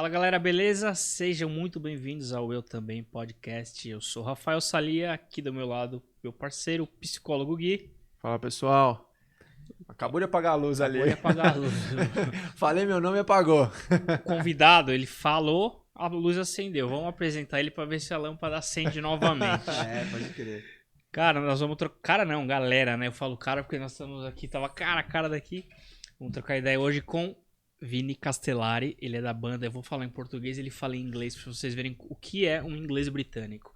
Fala galera, beleza? Sejam muito bem-vindos ao Eu Também Podcast. Eu sou Rafael Salia, aqui do meu lado, meu parceiro, o psicólogo Gui. Fala pessoal, acabou de apagar a luz ali. Acabou de apagar a luz. Falei meu nome e apagou. O convidado, ele falou, a luz acendeu. Vamos apresentar ele pra ver se a lâmpada acende novamente. Pode crer. Cara, nós vamos trocar... Cara não, galera, né? Eu falo cara porque nós estamos aqui, tava cara a cara daqui. Vamos trocar ideia hoje com Vini Castellari, ele é da banda, eu vou falar em português, ele fala em inglês pra vocês verem o que é um inglês britânico.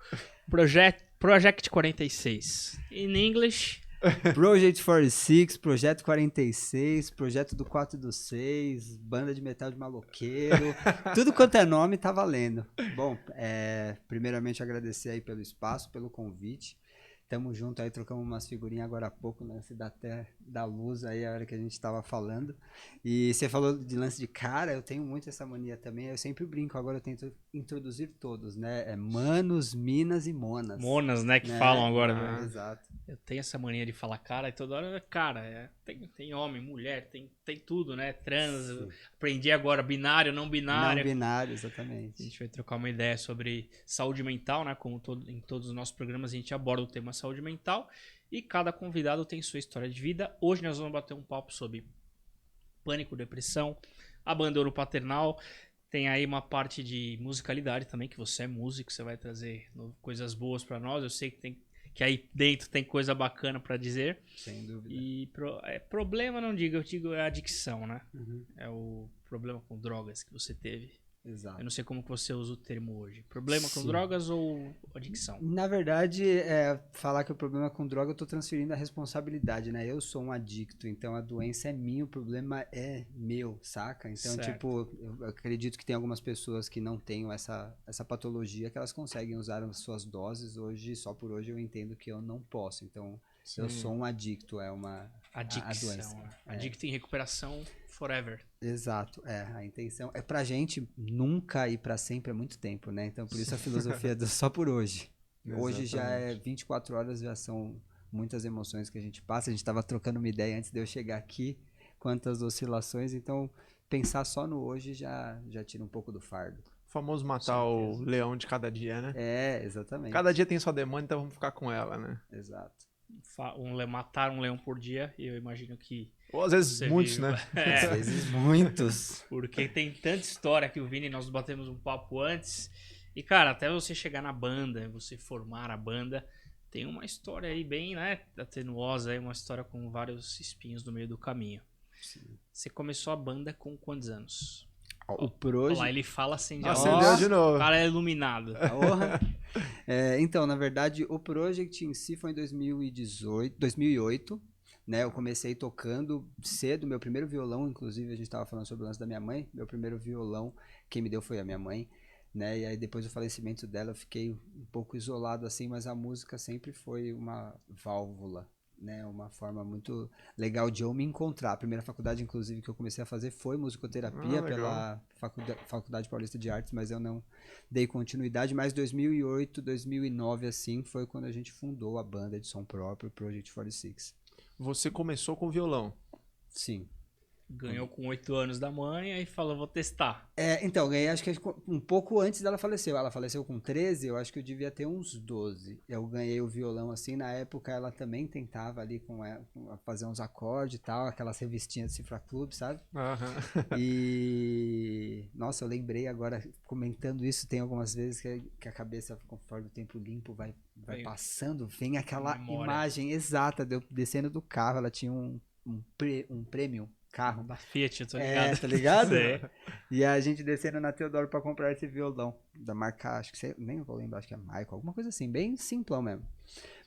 Project 46. In English... Project 46, Projeto 46, Projeto do 4 do 6, Banda de Metal de Maloqueiro, tudo quanto é nome tá valendo. Bom, primeiramente agradecer aí pelo espaço, pelo convite. Tamo junto aí, trocamos umas figurinhas agora há pouco, né? Se dá até da luz aí, a hora que a gente tava falando. E você falou de lance de cara, eu tenho muito essa mania também, eu sempre brinco, agora eu tento introduzir todos, né? Manos, minas e monas. Monas, né, que falam agora. Né? Exato. Eu tenho essa mania de falar cara e toda hora, cara, tem homem, mulher, tem tudo, né? Trans, aprendi agora, binário, não binário. Não binário, exatamente. A gente vai trocar uma ideia sobre saúde mental, né? Como em todos os nossos programas a gente aborda o tema saúde mental e cada convidado tem sua história de vida. Hoje nós vamos bater um papo sobre pânico, depressão, abandono paternal. Tem aí uma parte de musicalidade também, que você é músico, você vai trazer coisas boas pra nós. Eu sei que aí dentro tem coisa bacana pra dizer. Sem dúvida. E problema não digo, eu digo é adicção, né? Uhum. É o problema com drogas que você teve. Exato. Eu não sei como que você usa o termo hoje. Problema com Sim. drogas ou adicção? Na verdade, falar que o problema é com droga, eu tô transferindo a responsabilidade, né? Eu sou um adicto, então a doença é minha, o problema é meu, saca? Então, Certo. tipo, eu acredito que tem algumas pessoas que não tenham essa patologia, que elas conseguem usar as suas doses. Hoje, só por hoje, eu entendo que eu não posso. Então, Sim. eu sou um adicto, é uma Adicção. a doença. Né? Adicto em recuperação forever. Exato, a intenção é pra gente nunca ir pra sempre, é muito tempo, né? Então por isso a filosofia do só por hoje. Hoje já é 24 horas, já são muitas emoções que a gente passa. A gente tava trocando uma ideia antes de eu chegar aqui, quantas oscilações, então pensar só no hoje já tira um pouco do fardo. O famoso matar o leão de cada dia, né? Exatamente. Cada dia tem sua demanda, então vamos ficar com ela, né? Exato. Matar um leão por dia, e eu imagino que... Ou às vezes muitos, viu. né? Às vezes muitos. Porque tem tanta história que o Vini, nós batemos um papo antes. E, cara, até você chegar na banda, você formar a banda, tem uma história aí bem, né, atenuosa, aí, uma história com vários espinhos no meio do caminho. Sim. Você começou a banda com quantos anos? O Project... Olha lá, ele fala assim de Acendeu de novo. O cara é iluminado. Porra. Então, na verdade, o Project em si foi em 2008, né? Eu comecei tocando cedo, meu primeiro violão, inclusive a gente estava falando sobre o lance da minha mãe, meu primeiro violão, quem me deu foi a minha mãe, né? E aí depois do falecimento dela eu fiquei um pouco isolado assim, mas a música sempre foi uma válvula, né? Uma forma muito legal de eu me encontrar. A primeira faculdade, inclusive, que eu comecei a fazer foi musicoterapia pela Faculdade Paulista de Artes, mas eu não dei continuidade. Mas 2008, 2009, assim, foi quando a gente fundou a banda de som próprio, Project 46. Você começou com violão. Sim. Ganhou com 8 anos da mãe, aí falou, vou testar. Então, ganhei acho que um pouco antes dela falecer. Ela faleceu com 13, eu acho que eu devia ter uns 12. Eu ganhei o violão assim, na época ela também tentava ali fazer uns acordes e tal, aquelas revistinhas de Cifra Clube, sabe? E... Nossa, eu lembrei agora, comentando isso, tem algumas vezes que a cabeça, conforme o tempo limpo vai passando, vem aquela imagem exata de eu descendo do carro. Ela tinha um Premium carro. Da Fiat, eu tô ligado. Tá ligado? E a gente descendo na Teodoro pra comprar esse violão. Da marca, acho que nem vou lembrar, acho que é Michael, alguma coisa assim, bem simplão mesmo.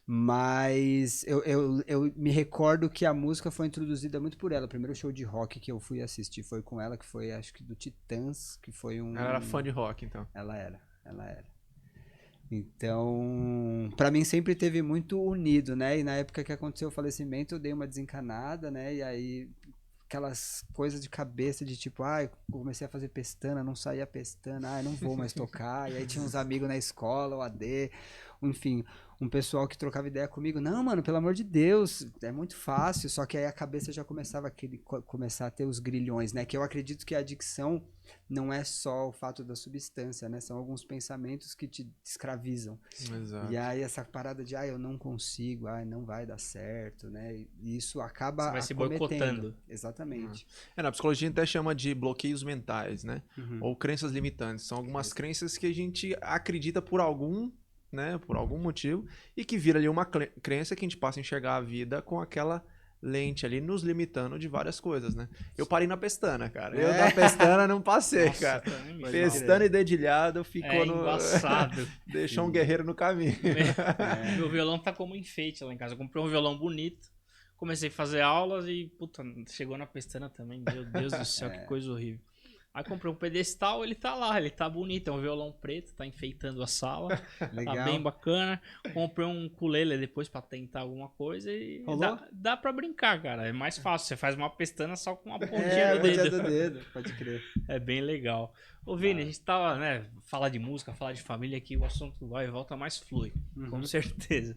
Mas eu me recordo que a música foi introduzida muito por ela. O primeiro show de rock que eu fui assistir foi com ela, que foi, acho que do Titãs, que foi um... Ela era fã de rock, então. Ela era. Então, pra mim sempre teve muito unido, né? E na época que aconteceu o falecimento, eu dei uma desencanada, né? E aí... aquelas coisas de cabeça de tipo, eu comecei a fazer pestana, não saía pestana, não vou mais tocar. E aí tinha uns amigos na escola, o AD, enfim, um pessoal que trocava ideia comigo, não, mano, pelo amor de Deus, é muito fácil, só que aí a cabeça já começava começar a ter os grilhões, né? Que eu acredito que a adicção não é só o fato da substância, né? São alguns pensamentos que te escravizam. Exato. E aí essa parada de, eu não consigo, não vai dar certo, né? E isso acaba Você vai se acometendo. boicotando. Exatamente. Na psicologia a gente até chama de bloqueios mentais, né? Uhum. Ou crenças limitantes. São algumas crenças que a gente acredita por algum, né? Por algum motivo, e que vira ali uma crença que a gente passa a enxergar a vida com aquela lente ali, nos limitando de várias coisas, né? Eu parei na pestana, cara. Eu na pestana não passei, Nossa, cara. também me Pestana e dedilhado ficou no... embaçado. Deixou um guerreiro no caminho. Meu violão tá como enfeite lá em casa. Eu comprei um violão bonito, comecei a fazer aulas e, puta, chegou na pestana também. Meu Deus do céu, que coisa horrível. Aí comprei um pedestal, ele tá lá, ele tá bonito. É um violão preto, tá enfeitando a sala. Legal. Tá bem bacana. Comprei um ukulele depois pra tentar alguma coisa e dá pra brincar, cara. É mais fácil. Você faz uma pestana só com uma pontinha do dedo. do dedo, pode crer. É bem legal. Ô, Vini, a gente tava, né, falar de música, falar de família aqui, o assunto vai e volta, mais flui. Com certeza.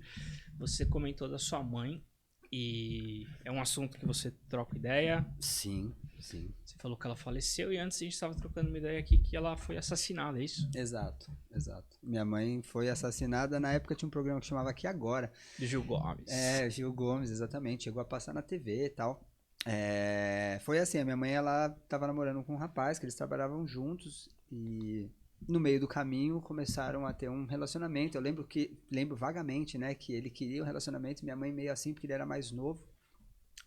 Você comentou da sua mãe e é um assunto que você troca ideia. Sim, sim. Você falou que ela faleceu e antes a gente estava trocando uma ideia aqui que ela foi assassinada, é isso? Exato, exato. Minha mãe foi assassinada, na época tinha um programa que chamava Aqui Agora. De Gil Gomes. Gil Gomes, exatamente. Chegou a passar na TV e tal. Foi assim, a minha mãe, ela tava namorando com um rapaz, que eles trabalhavam juntos e no meio do caminho começaram a ter um relacionamento. Eu lembro vagamente, né, que ele queria um relacionamento, minha mãe meio assim, porque ele era mais novo.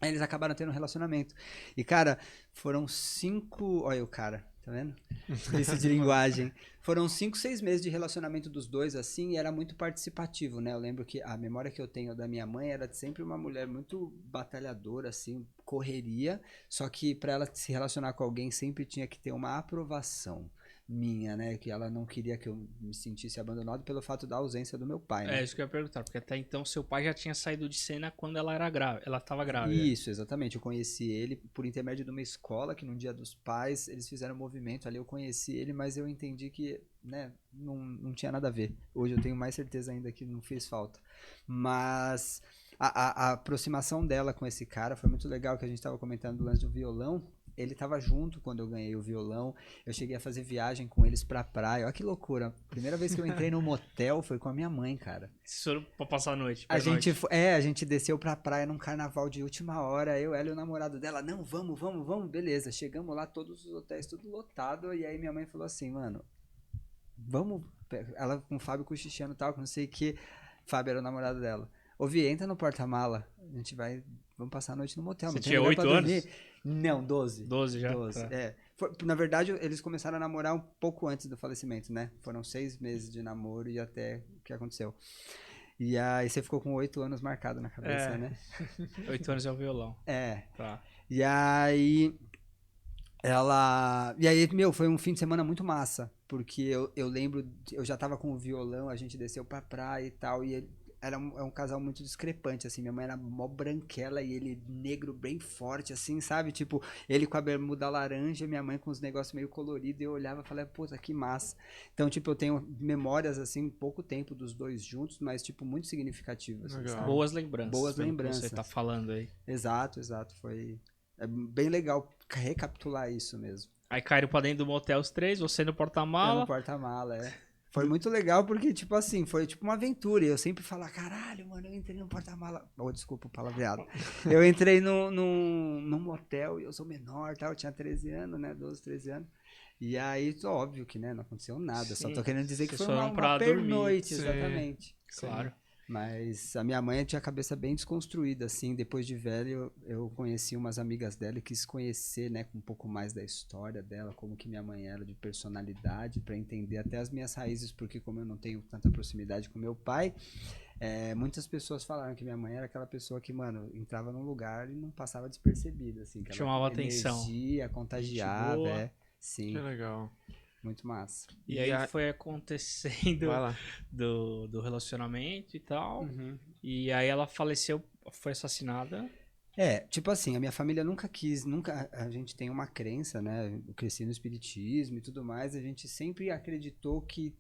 Aí eles acabaram tendo um relacionamento. E, cara, foram 5... Olha o cara, tá vendo? Isso de linguagem. Foram 5, 6 meses de relacionamento dos dois, assim, e era muito participativo, né? Eu lembro que a memória que eu tenho da minha mãe era sempre uma mulher muito batalhadora, assim, correria, só que pra ela se relacionar com alguém sempre tinha que ter uma aprovação minha, né? Que ela não queria que eu me sentisse abandonado pelo fato da ausência do meu pai, né? É isso que eu ia perguntar, porque até então seu pai já tinha saído de cena quando ela era grávida, ela estava grávida. Isso, exatamente. Eu conheci ele por intermédio de uma escola que no Dia dos Pais eles fizeram um movimento ali, eu conheci ele, mas eu entendi que, né, não tinha nada a ver. Hoje eu tenho mais certeza ainda que não fez falta. Mas a aproximação dela com esse cara foi muito legal, que a gente estava comentando do lance do violão. Ele tava junto quando eu ganhei o violão. Eu cheguei a fazer viagem com eles pra praia. Olha que loucura. Primeira vez que eu entrei num motel foi com a minha mãe, cara. Vocês foram pra passar a noite? A gente desceu pra praia num carnaval de última hora. Eu, ela e o namorado dela. Não, vamos. Beleza. Chegamos lá, todos os hotéis tudo lotado. E aí minha mãe falou assim, mano, vamos... Ela com o Fábio cochichando e tal, que não sei o que. Fábio era o namorado dela. Ouvi, entra no porta-mala. A gente vai... Vamos passar a noite no motel. Você tinha 8 anos? Não, 12. 12 já? 12, Tá. Na verdade, eles começaram a namorar um pouco antes do falecimento, né? Foram 6 meses de namoro e até o que aconteceu. E aí você ficou com 8 anos marcado na cabeça, né? 8 anos é o violão. Tá. E aí... E aí, foi um fim de semana muito massa. Porque eu lembro... Eu já tava com o violão, a gente desceu pra praia e tal. E ele... É um casal muito discrepante, assim. Minha mãe era mó branquela e ele negro bem forte, assim, sabe? Tipo, ele com a bermuda laranja, minha mãe com os negócios meio coloridos. E eu olhava e falava, puta, que massa. Então, tipo, eu tenho memórias, assim, pouco tempo dos dois juntos, mas, tipo, muito significativas. Assim, sabe? Boas lembranças. Boas lembranças. Que você tá falando aí. Exato. É bem legal recapitular isso mesmo. Aí caíram pra dentro do motel os três, você no porta-mala. Eu no porta-mala, Foi muito legal porque, tipo assim, foi tipo uma aventura. E eu sempre falo, caralho, mano, eu entrei no porta-mala. Oh, desculpa o palavreado. Eu entrei num motel e eu sou menor, tal. Eu tinha 13 anos, né? 12, 13 anos. E aí, óbvio que, né, não aconteceu nada. Sim, só tô querendo dizer que foi foram uma pra pernoite, dormir. exatamente. Claro. Mas a minha mãe tinha a cabeça bem desconstruída, assim. Depois de velho, eu conheci umas amigas dela e quis conhecer, né, um pouco mais da história dela, como que minha mãe era de personalidade, para entender até as minhas raízes, porque como eu não tenho tanta proximidade com meu pai, muitas pessoas falaram que minha mãe era aquela pessoa que, mano, entrava num lugar e não passava despercebida, assim. Que chamava ela atenção. Energia, contagiava, sim. Que legal. Muito massa. E aí foi acontecendo do relacionamento e tal. Uhum. E aí ela faleceu, foi assassinada. Tipo assim, a minha família nunca a gente tem uma crença, né? Eu cresci no espiritismo e tudo mais, a gente sempre acreditou que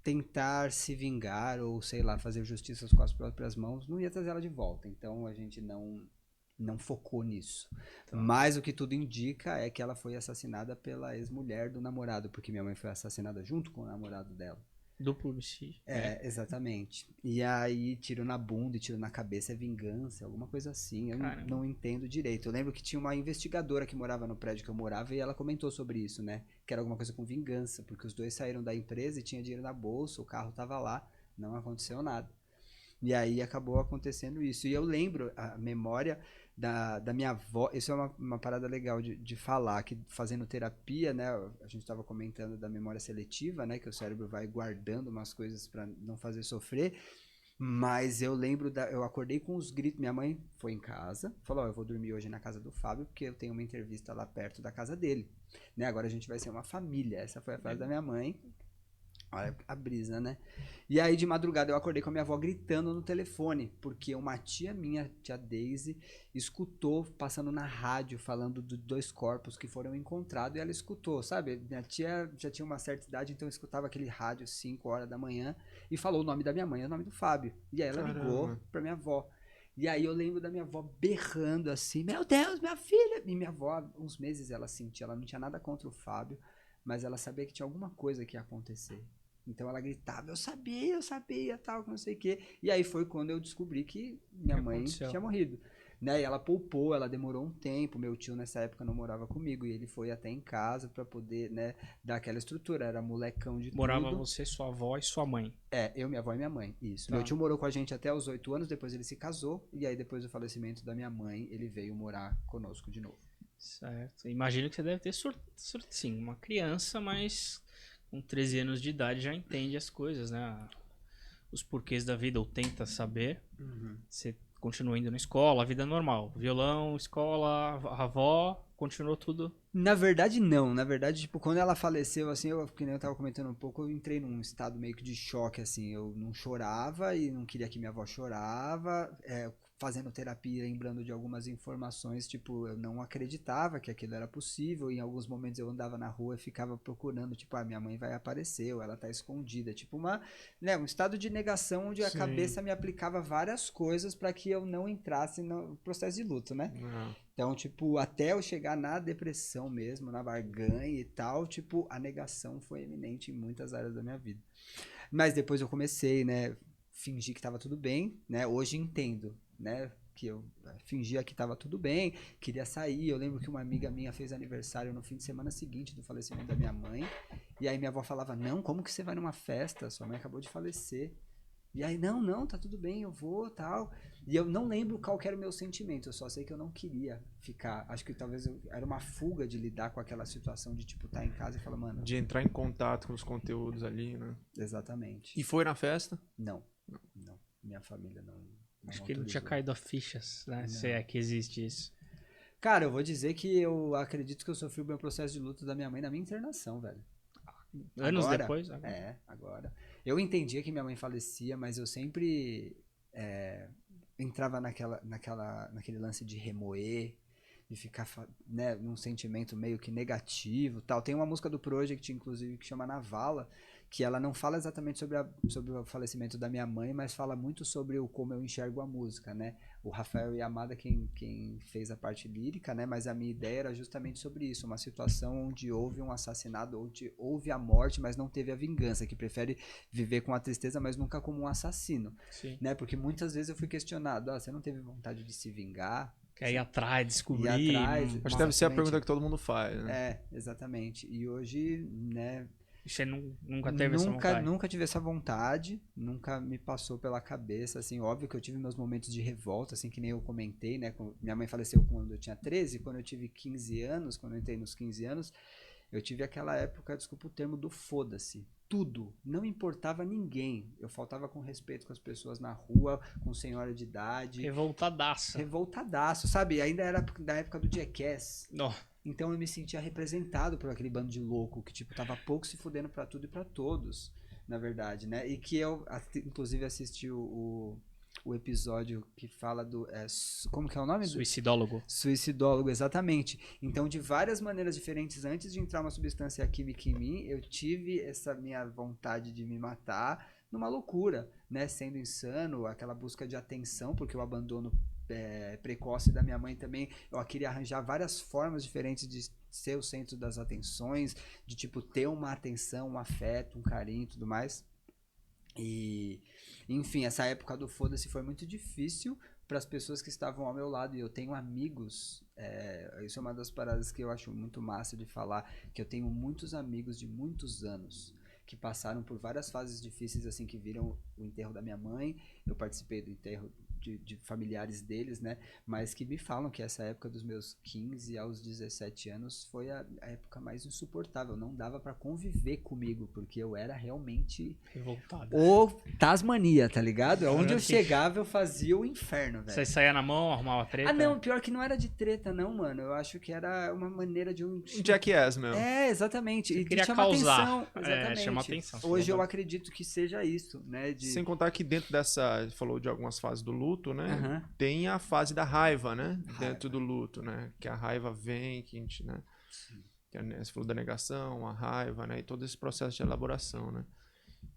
tentar se vingar ou, sei lá, fazer justiça com as próprias mãos, não ia trazer ela de volta. Então a gente não focou nisso. Tá. Mas o que tudo indica é que ela foi assassinada pela ex-mulher do namorado, porque minha mãe foi assassinada junto com o namorado dela. Duplo homicídio. Exatamente. E aí, tiro na bunda e tiro na cabeça é vingança, alguma coisa assim. Eu Caramba. não entendo direito. Eu lembro que tinha uma investigadora que morava no prédio que eu morava e ela comentou sobre isso, né? Que era alguma coisa com vingança, porque os dois saíram da empresa e tinha dinheiro na bolsa, o carro tava lá, não aconteceu nada. E aí acabou acontecendo isso. E eu lembro a memória da minha avó. Isso é uma parada legal de falar, que fazendo terapia, né? A gente estava comentando da memória seletiva, né? Que o cérebro vai guardando umas coisas para não fazer sofrer. Mas eu lembro, eu acordei com os gritos. Minha mãe foi em casa, falou: eu vou dormir hoje na casa do Fábio, porque eu tenho uma entrevista lá perto da casa dele. Né? Agora a gente vai ser uma família. Essa foi a frase da minha mãe. Olha a brisa, né? E aí de madrugada eu acordei com a minha avó gritando no telefone, porque uma tia minha, tia Daisy, escutou passando na rádio falando de 2 corpos que foram encontrados e ela escutou, sabe? Minha tia já tinha uma certa idade, então eu escutava aquele rádio 5 horas da manhã e falou o nome da minha mãe, o nome do Fábio. E aí ela ligou pra minha avó. E aí eu lembro da minha avó berrando assim: meu Deus, minha filha! E minha avó, uns meses ela sentia, ela não tinha nada contra o Fábio, mas ela sabia que tinha alguma coisa que ia acontecer. Então ela gritava: eu sabia, tal, não sei o quê. E aí foi quando eu descobri que minha mãe tinha morrido. Né? E ela poupou, ela demorou um tempo. Meu tio nessa época não morava comigo e ele foi até em casa pra poder, né, dar aquela estrutura. Era molecão de Morava tudo. você, sua avó e sua mãe. Eu, minha avó e minha mãe, isso. Tá. Meu tio morou com a gente até os 8 anos, depois ele se casou. E aí depois do falecimento da minha mãe, ele veio morar conosco de novo. Certo. Imagino que você deve ter sim, uma criança, mas com 13 anos de idade já entende as coisas, né? Os porquês da vida, ou tenta saber. Você continua indo na escola, a vida normal. Violão, escola, a avó, continuou tudo. Na verdade, não. Na verdade, tipo, quando ela faleceu, assim, que nem eu tava comentando um pouco, eu entrei num estado meio que de choque, assim. Eu não chorava e não queria que minha avó chorava. Fazendo terapia, lembrando de algumas informações, tipo, eu não acreditava que aquilo era possível. Em alguns momentos eu andava na rua e ficava procurando, tipo, minha mãe vai aparecer, ou ela tá escondida. Tipo, um estado de negação onde a cabeça me aplicava várias coisas para que eu não entrasse no processo de luto, né? Então, tipo, até eu chegar na depressão mesmo, na barganha e tal, tipo, a negação foi eminente em muitas áreas da minha vida. Mas depois eu comecei, né, fingir que tava tudo bem, né? Hoje entendo, né, que eu fingia que tava tudo bem, queria sair. Eu lembro que uma amiga minha fez aniversário no fim de semana seguinte do falecimento da minha mãe. E aí minha avó falava: não, como que você vai numa festa? Sua mãe acabou de falecer. E aí, não, tá tudo bem, eu vou, tal. E eu não lembro qual que era o meu sentimento, eu só sei que eu não queria ficar. Acho que talvez era uma fuga de lidar com aquela situação de, tipo, estar em casa e falar: mano... De entrar em contato com os conteúdos ali, né? Exatamente. E foi na festa? Não. Minha família não Acho que não tinha caído a fichas, né? Não. Se é que existe isso. Cara, eu vou dizer que eu acredito que eu sofri o meu processo de luto da minha mãe na minha internação, velho. Anos Agora, depois? Agora. Eu entendia que minha mãe falecia, mas eu sempre entrava naquele lance de remoer, de ficar, né, num sentimento meio que negativo, tal. Tem uma música do Project, inclusive, que chama Navala, que ela não fala exatamente sobre o falecimento da minha mãe, mas fala muito sobre como eu enxergo a música, né? O Rafael Yamada quem fez a parte lírica, né? Mas a minha ideia era justamente sobre isso, uma situação onde houve um assassinato, onde houve a morte, mas não teve a vingança, que prefere viver com a tristeza, mas nunca como um assassino. Sim. Né? Porque muitas vezes eu fui questionado: você não teve vontade de se vingar? Quer ir atrás, descobrir. Acho que deve ser a pergunta que todo mundo faz, né? Exatamente. E hoje, né... Você nunca teve essa vontade? Nunca tive essa vontade, nunca me passou pela cabeça, assim, óbvio que eu tive meus momentos de revolta, assim, que nem eu comentei, né, minha mãe faleceu quando eu tinha 13, quando eu tive 15 anos, quando eu entrei nos 15 anos, eu tive aquela época, desculpa o termo, do foda-se, tudo, não importava ninguém, eu faltava com respeito com as pessoas na rua, com senhora de idade. Revoltadaço, sabe, ainda era da época do Jackass. Não. Então eu me sentia representado por aquele bando de louco que, tipo, tava pouco se fudendo pra tudo e pra todos, na verdade, né? E que eu, inclusive, assisti o o episódio que fala do... como que é o nome? Suicidólogo. Suicidólogo, exatamente. Então, de várias maneiras diferentes, antes de entrar uma substância química em mim, eu tive essa minha vontade de me matar numa loucura, né? Sendo insano, aquela busca de atenção, porque o abandono precoce da minha mãe também, eu queria arranjar várias formas diferentes de ser o centro das atenções, de tipo ter uma atenção, um afeto, um carinho e tudo mais. E, enfim, essa época do foda-se foi muito difícil para as pessoas que estavam ao meu lado. E eu tenho amigos, isso é uma das paradas que eu acho muito massa de falar, que eu tenho muitos amigos de muitos anos que passaram por várias fases difíceis, assim, que viram o enterro da minha mãe. Eu participei do enterro de familiares deles, né? Mas que me falam que essa época dos meus 15 aos 17 anos foi a época mais insuportável. Não dava pra conviver comigo, porque eu era realmente Revoltado. o Tasmania, tá ligado? Onde eu chegava, eu fazia o inferno, velho. Você saía na mão, arrumava treta? Ah, não, pior que não era de treta, não, mano. Eu acho que era uma maneira de um Jackass mesmo. Exatamente. Você e queria chamar causar. atenção. Exatamente. Chamar atenção. Hoje eu acredito que seja isso, né? Sem contar que dentro dessa, falou de algumas fases do luto, né? Aham. Tem a fase da raiva, né? Dentro do luto, né? Que a raiva vem, que a gente, né? Que você falou da negação, a raiva, né? E todo esse processo de elaboração, né?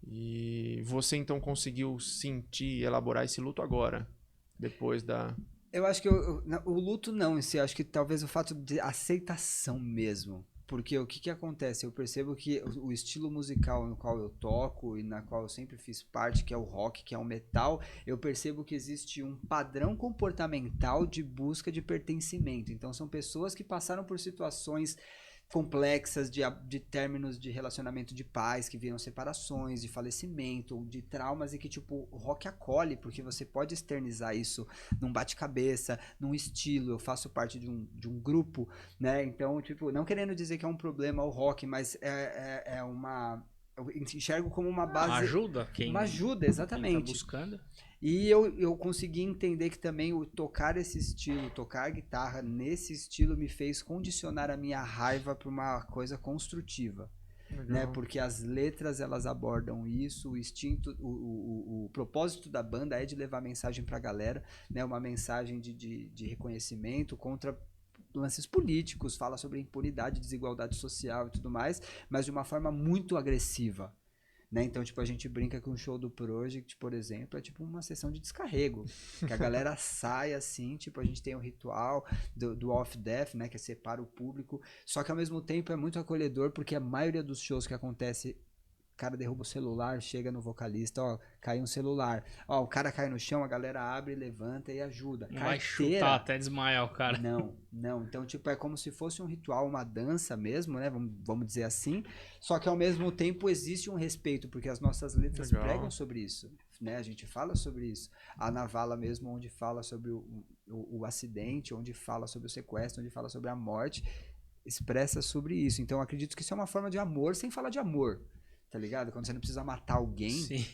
E você então conseguiu sentir, elaborar esse luto agora, depois da... Eu acho que o luto não em si, acho que talvez o fato de aceitação mesmo. Porque o que acontece? Eu percebo que o estilo musical no qual eu toco e na qual eu sempre fiz parte, que é o rock, que é o metal, eu percebo que existe um padrão comportamental de busca de pertencimento. Então são pessoas que passaram por situações complexas de términos de relacionamento de pais que viram separações, de falecimento, de traumas, e que tipo o rock acolhe, porque você pode externizar isso num bate-cabeça, num estilo. Eu faço parte de um grupo, né? Então, tipo, não querendo dizer que é um problema o rock, mas é uma... Eu enxergo como uma base... Ajuda quem... Uma ajuda, exatamente. Quem tá buscando. E eu consegui entender que também o tocar esse estilo, tocar guitarra nesse estilo me fez condicionar a minha raiva para uma coisa construtiva. Né? Porque as letras elas abordam isso, o instinto, o propósito da banda é de levar mensagem para a galera, né? Uma mensagem de reconhecimento contra lances políticos, fala sobre impunidade, desigualdade social e tudo mais, mas de uma forma muito agressiva. Né? Então, tipo, a gente brinca que um show do Project, por exemplo, é tipo uma sessão de descarrego. Que a galera sai assim, tipo, a gente tem o ritual do off-death, né? Que separa o público. Só que ao mesmo tempo é muito acolhedor, porque a maioria dos shows que acontece, o cara derruba o celular, chega no vocalista, ó, caiu um celular. Ó, o cara cai no chão, a galera abre, levanta e ajuda. Não vai chutar até desmaiar o cara. Não. Então, tipo, é como se fosse um ritual, uma dança mesmo, né? Vamos dizer assim. Só que ao mesmo tempo existe um respeito, porque as nossas letras pregam sobre isso, né? A gente fala sobre isso. A Navala mesmo, onde fala sobre o acidente, onde fala sobre o sequestro, onde fala sobre a morte, expressa sobre isso. Então, eu acredito que isso é uma forma de amor sem falar de amor. Tá ligado? Quando você não precisa matar alguém, sim,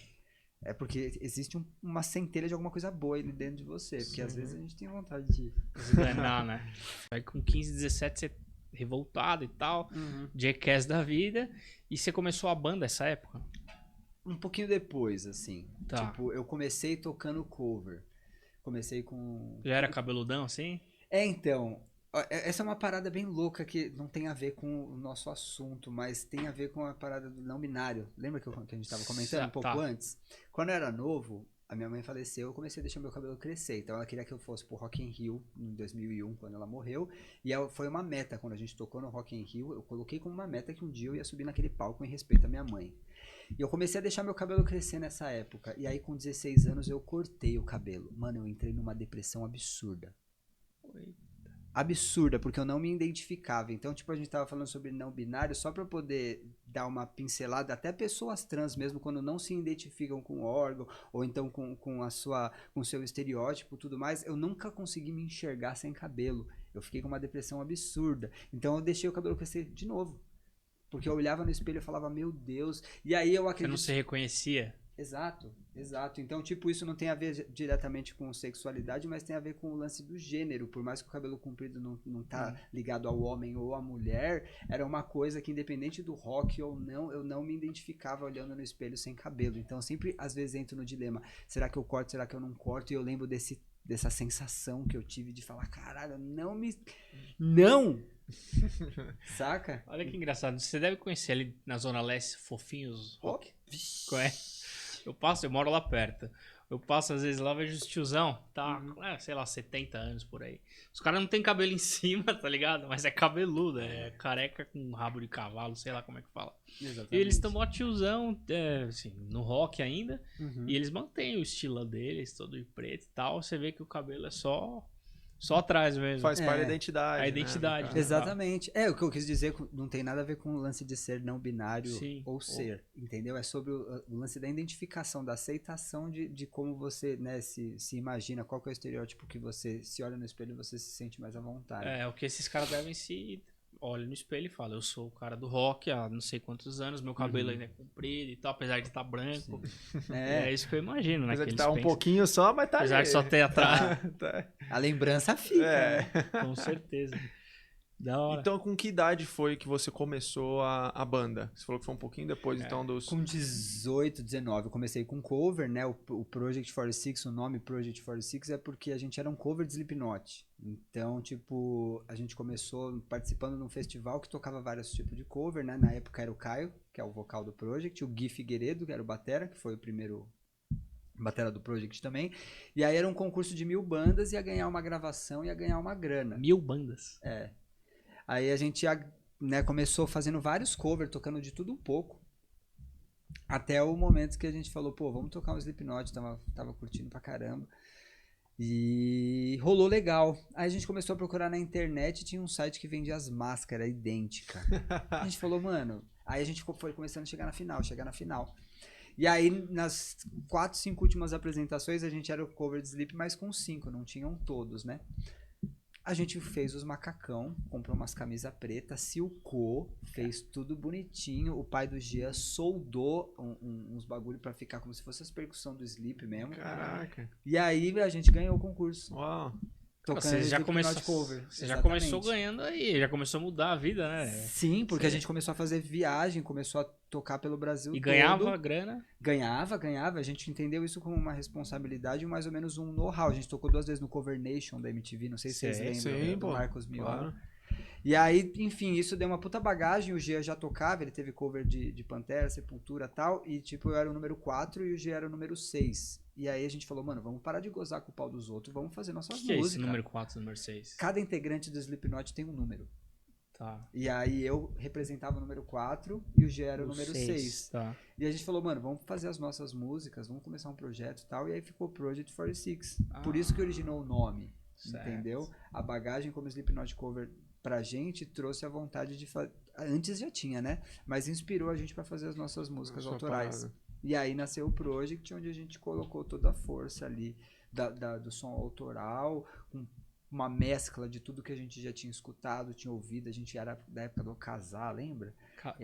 é porque existe uma centelha de alguma coisa boa ali dentro de você. Porque às vezes a gente tem vontade de esganar, né? Aí com 15, 17 você revoltado e tal, Jackass da vida, e você começou a banda nessa época? Um pouquinho depois, assim. Tá. Tipo, eu comecei tocando cover. Comecei com... Já era cabeludão assim? Então... Essa é uma parada bem louca que não tem a ver com o nosso assunto, mas tem a ver com a parada do não binário. Lembra que a gente estava comentando um pouco antes? Quando eu era novo, a minha mãe faleceu, eu comecei a deixar meu cabelo crescer. Então ela queria que eu fosse pro Rock in Rio em 2001, quando ela morreu. E foi uma meta, quando a gente tocou no Rock in Rio, eu coloquei como uma meta que um dia eu ia subir naquele palco em respeito à minha mãe. E eu comecei a deixar meu cabelo crescer nessa época. E aí com 16 anos eu cortei o cabelo. Mano, eu entrei numa depressão absurda. Absurda, porque eu não me identificava. Então, tipo, a gente tava falando sobre não binário, só pra eu poder dar uma pincelada, até pessoas trans mesmo, quando não se identificam com o órgão, ou então com o seu estereótipo e tudo mais, eu nunca consegui me enxergar sem cabelo. Eu fiquei com uma depressão absurda. Então, eu deixei o cabelo crescer de novo. Porque eu olhava no espelho e falava, meu Deus. E aí eu acredito... Você não se reconhecia? Exato, exato. Então, tipo, isso não tem a ver diretamente com sexualidade, mas tem a ver com o lance do gênero. Por mais que o cabelo comprido não tá ligado ao homem ou à mulher, era uma coisa que, independente do rock ou não, eu não me identificava olhando no espelho sem cabelo. Então, sempre, às vezes, entro no dilema. Será que eu corto, será que eu não corto? E eu lembro dessa sensação que eu tive de falar, caralho, Não! Saca? Olha que engraçado. Você deve conhecer ali na Zona Leste Fofinhos Rock. Qual é? Eu moro lá perto. Eu passo às vezes lá, vejo os tiozão, tá, sei lá, 70 anos por aí. Os caras não tem cabelo em cima, tá ligado? Mas é cabeludo, é careca com rabo de cavalo, sei lá como é que fala. Exatamente. E eles estão mó tiozão, assim, no rock ainda. E eles mantêm o estilo deles, todo de preto e tal. Você vê que o cabelo é só atrás mesmo. Faz parte da identidade. A identidade. Né? Exatamente. O que eu quis dizer não tem nada a ver com o lance de ser não binário ou ser, entendeu? É sobre o lance da identificação, da aceitação de como você, né, se imagina, qual que é o estereótipo que você se olha no espelho e você se sente mais à vontade. É o que esses caras devem se... Olha no espelho e fala, eu sou o cara do rock há não sei quantos anos, meu cabelo ainda é comprido e tal, apesar de estar branco. É isso que eu imagino, né? Apesar de estar um pouquinho só, mas tá apesar de só ter atrás. A lembrança fica. É. Né? Com certeza. Da hora. Então, com que idade foi que você começou a banda? Você falou que foi um pouquinho depois, então, dos... Com 18, 19, eu comecei com cover, né? O Project 46, o nome Project 46 é porque a gente era um cover de Slipknot. Então, tipo, a gente começou participando de um festival que tocava vários tipos de cover, né? Na época era o Caio, que é o vocal do Project, o Gui Figueiredo, que era o batera, que foi o primeiro batera do Project também. E aí era um concurso de 1000 bandas, ia ganhar uma gravação, ia ganhar uma grana. 1000 bandas? É. Aí a gente, né, começou fazendo vários covers, tocando de tudo um pouco. Até o momento que a gente falou, pô, vamos tocar um Slipknot, tava curtindo pra caramba. E rolou legal. Aí a gente começou a procurar na internet e tinha um site que vendia as máscaras idênticas. A gente falou, mano... Aí a gente foi começando a chegar na final. E aí, nas 4, 5 últimas apresentações, a gente era o cover de Sleep, mas com 5, não tinham todos, né? A gente fez os macacão, comprou umas camisas pretas, silcou, fez tudo bonitinho. O pai do Gia soldou uns bagulho pra ficar como se fosse as percussão do Sleep mesmo. Caraca. E aí a gente ganhou o concurso. Uau. Você já começou ganhando aí, já começou a mudar a vida, né? Sim, porque a gente começou a fazer viagem, começou a tocar pelo Brasil todo. E ganhava grana? Ganhava. A gente entendeu isso como uma responsabilidade e mais ou menos um know-how. A gente tocou 2 vezes no Cover Nation da MTV, não sei se vocês lembram, do Marcos Mion. Claro. E aí, enfim, isso deu uma puta bagagem. O Gia já tocava, ele teve cover de Pantera, Sepultura e tal. E tipo, eu era o número 4 e o Gia era o número 6. E aí a gente falou, mano, vamos parar de gozar com o pau dos outros, vamos fazer nossas músicas. Que é esse número 4 e número 6? Cada integrante do Slipknot tem um número. Tá. E aí eu representava o número 4 e o G era o número 6. Tá. E a gente falou, mano, vamos fazer as nossas músicas, vamos começar um projeto e tal. E aí ficou Project 46. Por isso que originou o nome, certo. Entendeu? A bagagem como Slipknot cover pra gente trouxe a vontade de fazer... Antes já tinha, né? Mas inspirou a gente pra fazer as nossas músicas autorais. Parada. E aí nasceu o Project, onde a gente colocou toda a força ali do som autoral, com uma mescla de tudo que a gente já tinha escutado, tinha ouvido. A gente era da época do Casar, lembra?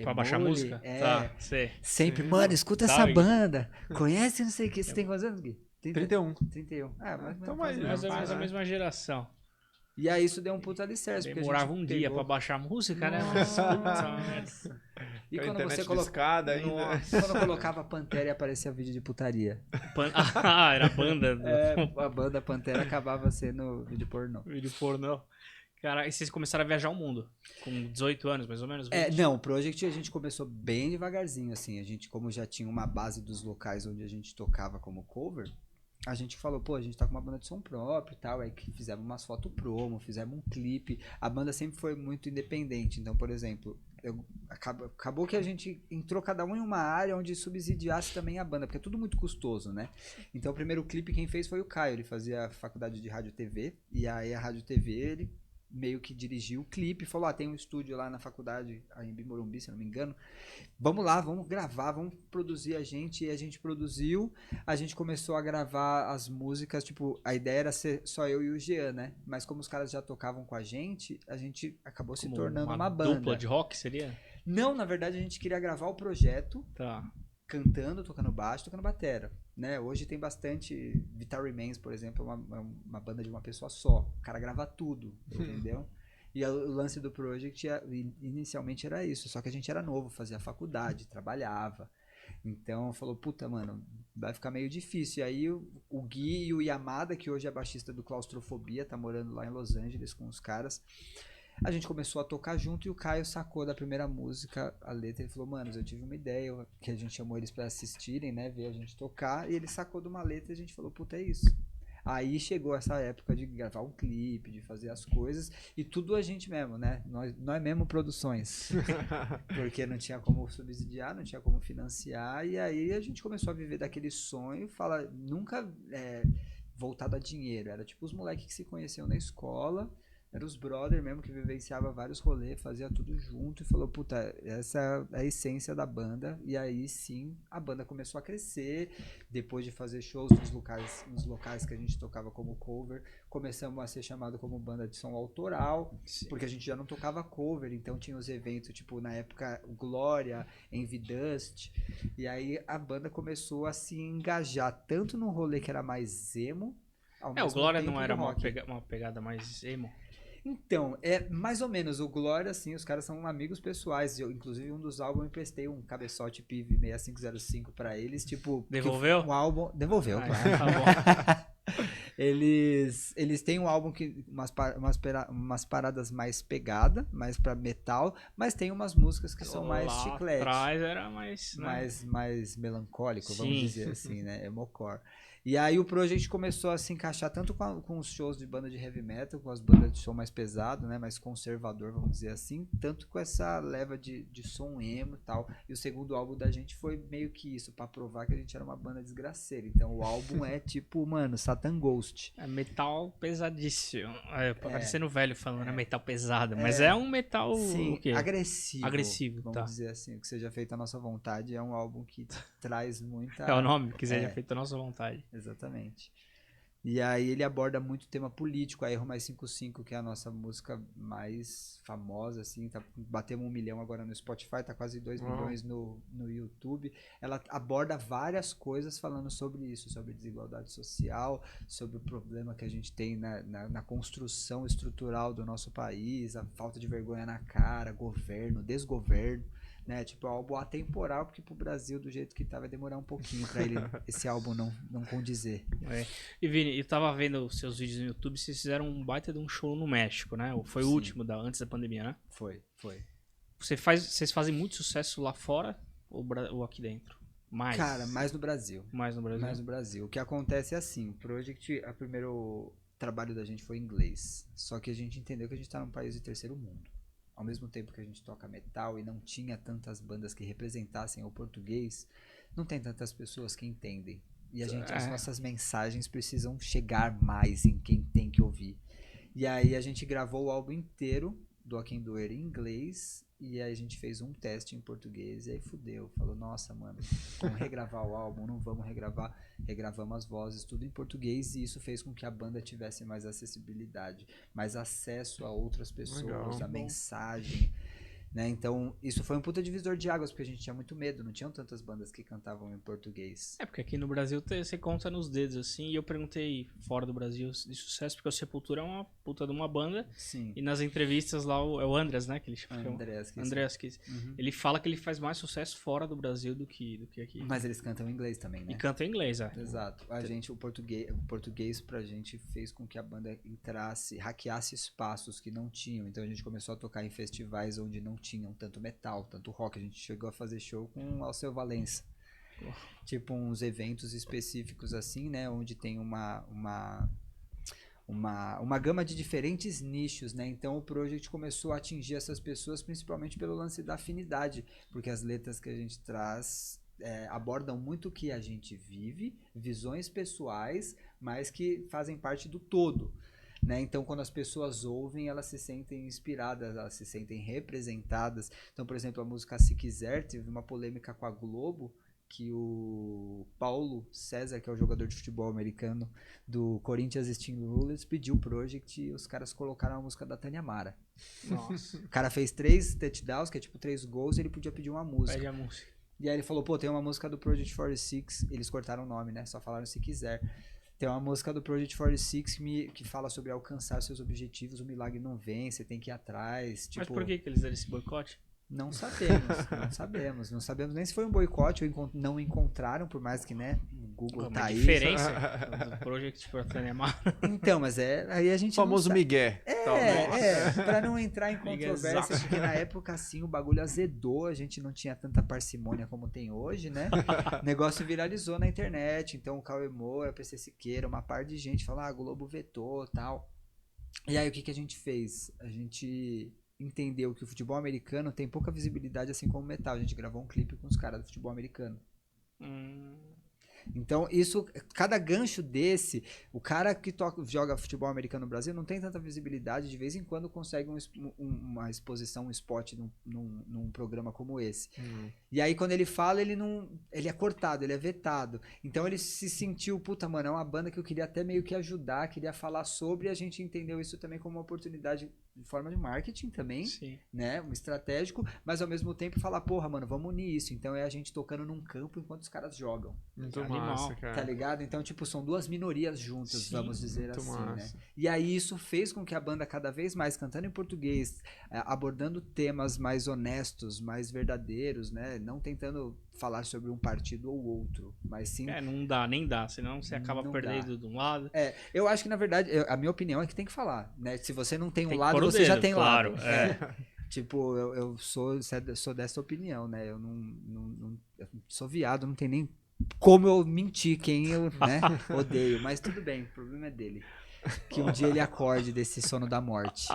Pra baixar música? Tá, sei. Sempre, mano, escuta essa banda. Conhece não sei o que. Você tem quantos anos, Gui? 31. 31. Mas então mais ou menos a mesma geração. E aí isso deu um puta alicerce. Demorava um dia pra baixar a música, né? Nossa. E quando você colocava ainda. Quando eu colocava Pantera e aparecia vídeo de putaria. Era a banda. A banda Pantera acabava sendo vídeo pornô. Vídeo pornô. Cara, e vocês começaram a viajar o mundo? Com 18 anos, mais ou menos? 20? Não, o Project a gente começou bem devagarzinho, assim. A gente, como já tinha uma base dos locais onde a gente tocava como cover, a gente falou, pô, a gente tá com uma banda de som próprio e tal, aí que fizemos umas fotos promo, fizemos um clipe. A banda sempre foi muito independente, então, por exemplo, acabou que a gente entrou cada um em uma área onde subsidiasse também a banda, porque é tudo muito custoso, né? Então, o primeiro clipe quem fez foi o Caio, ele fazia faculdade de rádio e TV, e aí a rádio e TV, ele meio que dirigiu o clipe, falou, tem um estúdio lá na faculdade, em Morumbi, se não me engano, vamos lá, vamos gravar, vamos produzir a gente, e a gente produziu, a gente começou a gravar as músicas, tipo, a ideia era ser só eu e o Jean, né, mas como os caras já tocavam com a gente acabou se tornando uma banda. Dupla de rock seria? Não, na verdade a gente queria gravar o projeto, tá. cantando, tocando baixo, tocando batera, né? Hoje tem bastante, Vital Remains, por exemplo, é uma banda de uma pessoa só. O cara grava tudo, entendeu? E o lance do Project inicialmente era isso, só que a gente era novo, fazia faculdade, trabalhava. Então falou, puta, mano, vai ficar meio difícil. E aí o Gui e o Yamada, que hoje é baixista do Claustrofobia, tá morando lá em Los Angeles com os caras. A gente começou a tocar junto e o Caio sacou da primeira música a letra. Ele falou, mano, eu tive uma ideia, que a gente chamou eles pra assistirem, né, ver a gente tocar. E ele sacou de uma letra e a gente falou, puta, é isso. Aí chegou essa época de gravar um clipe, de fazer as coisas, e tudo a gente mesmo, né? Nós mesmo produções. Porque não tinha como subsidiar, não tinha como financiar, e aí a gente começou a viver daquele sonho, nunca voltado a dinheiro, era tipo os moleques que se conheciam na escola, eram os brother mesmo que vivenciava vários rolês, fazia tudo junto e falou, puta, essa é a essência da banda. E aí sim, a banda começou a crescer, depois de fazer shows nos locais que a gente tocava como cover, começamos a ser chamado como banda de som autoral, sim, porque a gente já não tocava cover, então tinha os eventos, tipo, na época, Glória, Envy Dust, e aí a banda começou a se engajar tanto num rolê que era mais emo, ao mesmo o Glória tempo não era uma rock. uma pegada mais emo? Então, é mais ou menos, o Glória, assim, os caras são amigos pessoais, inclusive um dos álbuns eu emprestei um cabeçote PIV 6505 pra eles, tipo... Devolveu? Um álbum... Devolveu, claro. Tá bom. Eles têm um álbum que umas paradas mais pegada, mais pra metal, mas tem umas músicas que são mais chiclete. Atrás era mais, né? mais melancólico, Sim, vamos dizer assim, né? Emocore. E aí o Project começou a se encaixar tanto com os shows de banda de heavy metal, com as bandas de som mais pesado, né? Mais conservador, vamos dizer assim, tanto com essa leva de som emo e tal. E o segundo álbum da gente foi meio que isso, pra provar que a gente era uma banda desgraceira. Então o álbum é tipo, mano, Satan Ghost. É metal pesadíssimo. Parecendo velho falando, é metal pesado, mas é um metal, sim, o quê? Agressivo, vamos tá. dizer assim, o que seja feito à nossa vontade. É um álbum que traz muita... É o nome, que seja feito à nossa vontade. Exatamente. E aí ele aborda muito tema político, a Erro Mais 55, que é a nossa música mais famosa, assim, batemos 1 milhão agora no Spotify, tá quase 2 milhões no YouTube. Ela aborda várias coisas falando sobre isso, sobre desigualdade social, sobre o problema que a gente tem na construção estrutural do nosso país, a falta de vergonha na cara, governo, desgoverno. Né, tipo, é um álbum atemporal, porque pro Brasil, do jeito que tá, vai demorar um pouquinho pra esse álbum não condizer. E Vini, eu tava vendo os seus vídeos no YouTube, vocês fizeram um baita de um show no México, né? Foi o último, antes da pandemia, né? Foi. Vocês fazem muito sucesso lá fora ou aqui dentro? Mais? Cara, mais no Brasil. Mais no Brasil? Mais no Brasil. O que acontece é assim, o Project, o primeiro trabalho da gente foi em inglês, só que a gente entendeu que a gente tá num país de terceiro mundo. Ao mesmo tempo que a gente toca metal e não tinha tantas bandas que representassem o português, não tem tantas pessoas que entendem. E as nossas mensagens precisam chegar mais em quem tem que ouvir. E aí a gente gravou o álbum inteiro do I Can Do It em inglês, e aí a gente fez um teste em português, e aí fudeu. Falou, nossa, mano, vamos regravar o álbum, não vamos regravar. Regravamos as vozes, tudo em português, e isso fez com que a banda tivesse mais acessibilidade, mais acesso a outras pessoas, a mensagem, né? Então, isso foi um puta divisor de águas, porque a gente tinha muito medo, não tinham tantas bandas que cantavam em português. Porque aqui no Brasil você conta nos dedos, assim, e eu perguntei fora do Brasil de sucesso, porque o Sepultura é uma puta de uma banda. Sim. E nas entrevistas lá, é o Andreas, né? Que ele chama. Andreas, ele fala que ele faz mais sucesso fora do Brasil do que aqui. Mas eles cantam em inglês também, né? E cantam em inglês, Exato. O português pra gente fez com que a banda hackeasse espaços que não tinham. Então a gente começou a tocar em festivais onde não tinham tanto metal, tanto rock. A gente chegou a fazer show com o Alceu Valença. Tipo uns eventos específicos assim, né? Onde tem uma gama de diferentes nichos, né? Então o Project começou a atingir essas pessoas principalmente pelo lance da afinidade, porque as letras que a gente traz abordam muito o que a gente vive, visões pessoais, mas que fazem parte do todo. Né? Então, quando as pessoas ouvem, elas se sentem inspiradas, elas se sentem representadas. Então, por exemplo, a música Se Quiser teve uma polêmica com a Globo, que o Paulo César, que é o jogador de futebol americano do Corinthians Steam Rulers, pediu o Project e os caras colocaram a música da Tânia Mara. Nossa. O cara fez 3 touchdowns, que é tipo 3 gols, e ele podia pedir uma música. Pede a música. E aí ele falou, pô, tem uma música do Project 46, eles cortaram o nome, né? Só falaram se quiser. Tem uma música do Project 46 que fala sobre alcançar seus objetivos, o milagre não vem, você tem que ir atrás. Mas Tipo, por que eles deram esse boicote? não sabemos. Não sabemos nem se foi um boicote ou não encontraram, por mais que, né, o Google Uma tá aí. diferença do Project for Tanema. Então, mas aí a gente O famoso não Miguel. pra não entrar em Miguelzaço. controvérsia, porque na época, assim, o bagulho azedou, a gente não tinha tanta parcimônia como tem hoje, né? O negócio viralizou na internet, então o Cauê Moura, o PC Siqueira, uma par de gente falou, Globo vetou, tal. E aí, o que a gente fez? A gente entendeu que o futebol americano tem pouca visibilidade, assim como o metal. A gente gravou um clipe com os caras do futebol americano. Então, isso, cada gancho desse, o cara que joga futebol americano no Brasil não tem tanta visibilidade, de vez em quando consegue uma exposição, um spot num programa como esse. E aí, quando ele fala, ele é cortado, ele é vetado. Então, ele se sentiu, puta, mano, é uma banda que eu queria até meio que ajudar, queria falar sobre, e a gente entendeu isso também como uma oportunidade de forma de marketing também, Sim. né, um estratégico, mas ao mesmo tempo falar, porra, mano, vamos unir isso. Então, é a gente tocando num campo enquanto os caras jogam. Muito Animal, massa, cara. Tá ligado? Então, tipo, são duas minorias juntas, Sim, vamos dizer muito assim, massa. né? E aí isso fez com que a banda cada vez mais cantando em português, abordando temas mais honestos, mais verdadeiros, né? Não tentando falar sobre um partido ou outro, mas sim... Não dá, nem dá, senão você acaba Não perdendo de um lado. eu acho que, na verdade, a minha opinião é que tem que falar, né? Se você não tem um Tem que lado, pôr o você já dedo, tem claro, lado. Tipo, eu sou dessa opinião, né? Eu eu sou viado, não tem nem como eu mentir quem eu, né, odeio. Mas tudo bem, o problema é dele. Que um dia ele acorde desse sono da morte.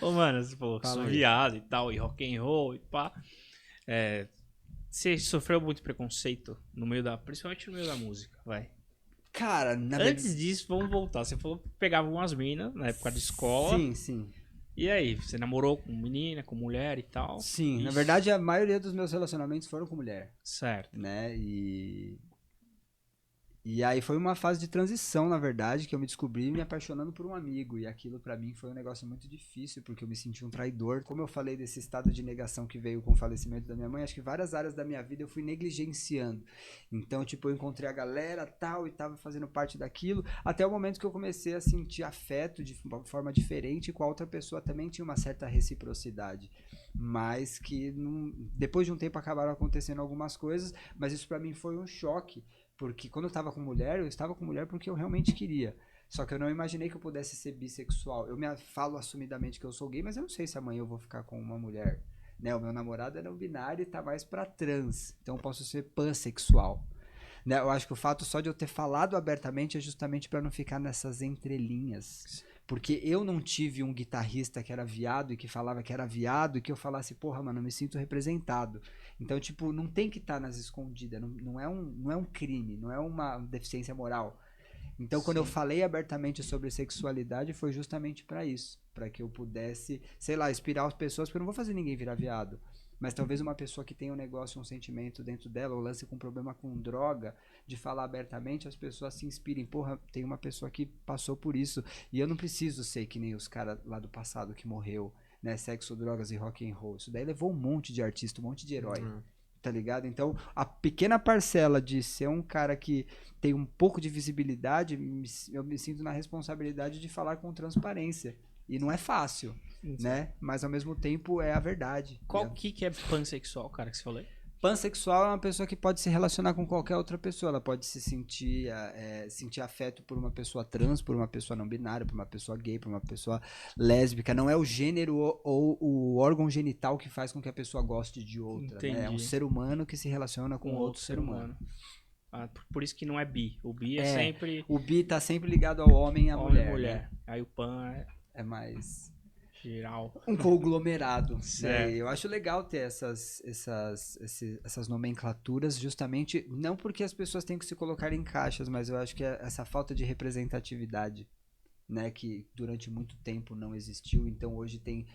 Ô, mano, você falou que Fala sou aí. viado e tal, e rock and roll e pá. Você sofreu muito preconceito principalmente no meio da música, vai. Cara, na Antes disso, vamos voltar. Você falou que pegava umas minas na época de escola. Sim. E aí, você namorou com menina, com mulher e tal? Sim, na Isso. verdade a maioria dos meus relacionamentos foram com mulher, Certo. né? E aí foi uma fase de transição, na verdade, que eu me descobri me apaixonando por um amigo. E aquilo pra mim foi um negócio muito difícil, porque eu me senti um traidor. Como eu falei desse estado de negação que veio com o falecimento da minha mãe, acho que várias áreas da minha vida eu fui negligenciando. Então, tipo, eu encontrei a galera tal e tava fazendo parte daquilo, até o momento que eu comecei a sentir afeto de uma forma diferente e com a outra pessoa também tinha uma certa reciprocidade. Mas que depois de um tempo acabaram acontecendo algumas coisas, mas isso pra mim foi um choque. Porque quando eu estava com mulher porque eu realmente queria. Só que eu não imaginei que eu pudesse ser bissexual. Eu falo assumidamente que eu sou gay, mas eu não sei se amanhã eu vou ficar com uma mulher. Né? O meu namorado é não binário e tá mais pra trans. Então eu posso ser pansexual. Né? Eu acho que o fato só de eu ter falado abertamente é justamente para não ficar nessas entrelinhas. Porque eu não tive um guitarrista que era viado e que falava que era viado e que eu falasse, porra, mano, eu me sinto representado. Então, tipo, não tem que estar nas escondidas, não é um crime, não é uma deficiência moral. Então, quando eu falei abertamente sobre sexualidade, foi justamente pra isso. Pra que eu pudesse, sei lá, inspirar as pessoas, porque eu não vou fazer ninguém virar viado. Mas talvez uma pessoa que tenha um negócio, um sentimento dentro dela, ou lance com problema com droga, de falar abertamente, as pessoas se inspirem. Porra, tem uma pessoa que passou por isso. E eu não preciso ser que nem os caras lá do passado que morreu, né? Sexo, drogas e rock and roll. Isso daí levou um monte de artista, um monte de herói. Tá ligado? Então, a pequena parcela de ser um cara que tem um pouco de visibilidade, eu me sinto na responsabilidade de falar com transparência. E não é fácil, né? Mas ao mesmo tempo é a verdade. Qual que é pansexual, cara, que você falou aí? Pansexual é uma pessoa que pode se relacionar com qualquer outra pessoa. Ela pode se sentir, sentir afeto por uma pessoa trans, por uma pessoa não binária, por uma pessoa gay, por uma pessoa lésbica. Não é o gênero ou o órgão genital que faz com que a pessoa goste de outra. Né? É um ser humano que se relaciona com outro ser humano. Por isso que não é bi. O bi é sempre... O bi tá sempre ligado ao homem e à mulher. Né? Aí o pan é mais... geral. Um conglomerado. Né? Eu acho legal ter essas nomenclaturas, justamente, não porque as pessoas têm que se colocar em caixas, mas eu acho que é essa falta de representatividade, né, que durante muito tempo não existiu, então hoje tem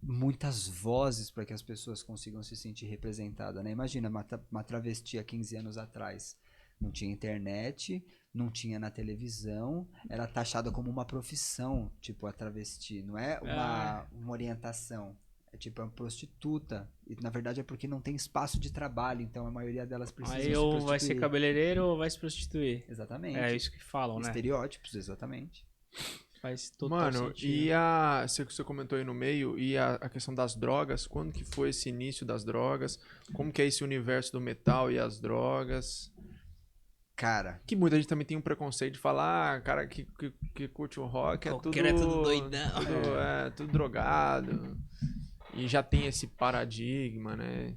muitas vozes para que as pessoas consigam se sentir representadas. Né? Imagina uma travesti há 15 anos atrás. Não tinha internet, não tinha na televisão, era taxada como uma profissão, tipo a travesti, não é uma orientação. tipo, é uma prostituta. E na verdade é porque não tem espaço de trabalho, então a maioria delas precisam Aí se ou prostituir. vai ser cabeleireiro ou vai se prostituir. Exatamente. É isso que falam, né? Estereótipos, exatamente. Faz total Mano, sentido. e você comentou aí no meio, e a questão das drogas, quando que foi esse início das drogas? Como que é esse universo do metal e as drogas? Cara, Que muita gente também tem um preconceito de falar, cara que curte o rock é Qualquer é tudo doidão. tudo drogado. E já tem esse paradigma, né?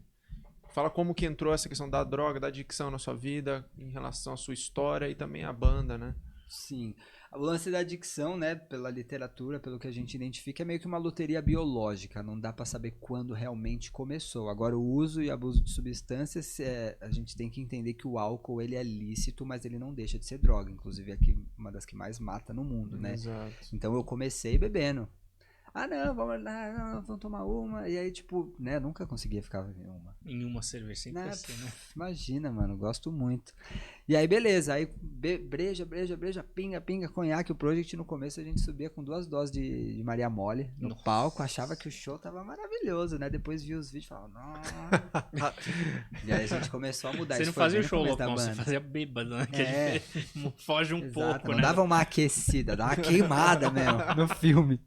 Fala como que entrou essa questão da droga, da adicção na sua vida, em relação à sua história e também à banda, né? sim. O lance da adicção, né, pela literatura, pelo que a gente identifica, é meio que uma loteria biológica. Não dá pra saber quando realmente começou. Agora, o uso e abuso de substâncias, a gente tem que entender que o álcool ele é lícito, mas ele não deixa de ser droga. Inclusive, é uma das que mais mata no mundo, né? Exato. Então, eu comecei bebendo. Ah, não, vamos lá, não, vamos tomar uma. E aí, tipo, né, nunca conseguia ficar em uma. Em uma cerveja, sempre Né, assim, né? imagina, mano, gosto muito. E aí, beleza, aí breja, pinga, conhaque. O Project no começo a gente subia com 2 doses de Maria Mole no Nossa. palco, achava que o show tava maravilhoso, né? Depois via os vídeos e falava, nossa. E aí a gente começou a mudar. Você Isso não foi fazia o bem no show começo da loucão, você banda. fazia bêbado, né? Que É. foge um Exato, pouco, não né? dava uma aquecida, dava uma queimada mesmo no filme.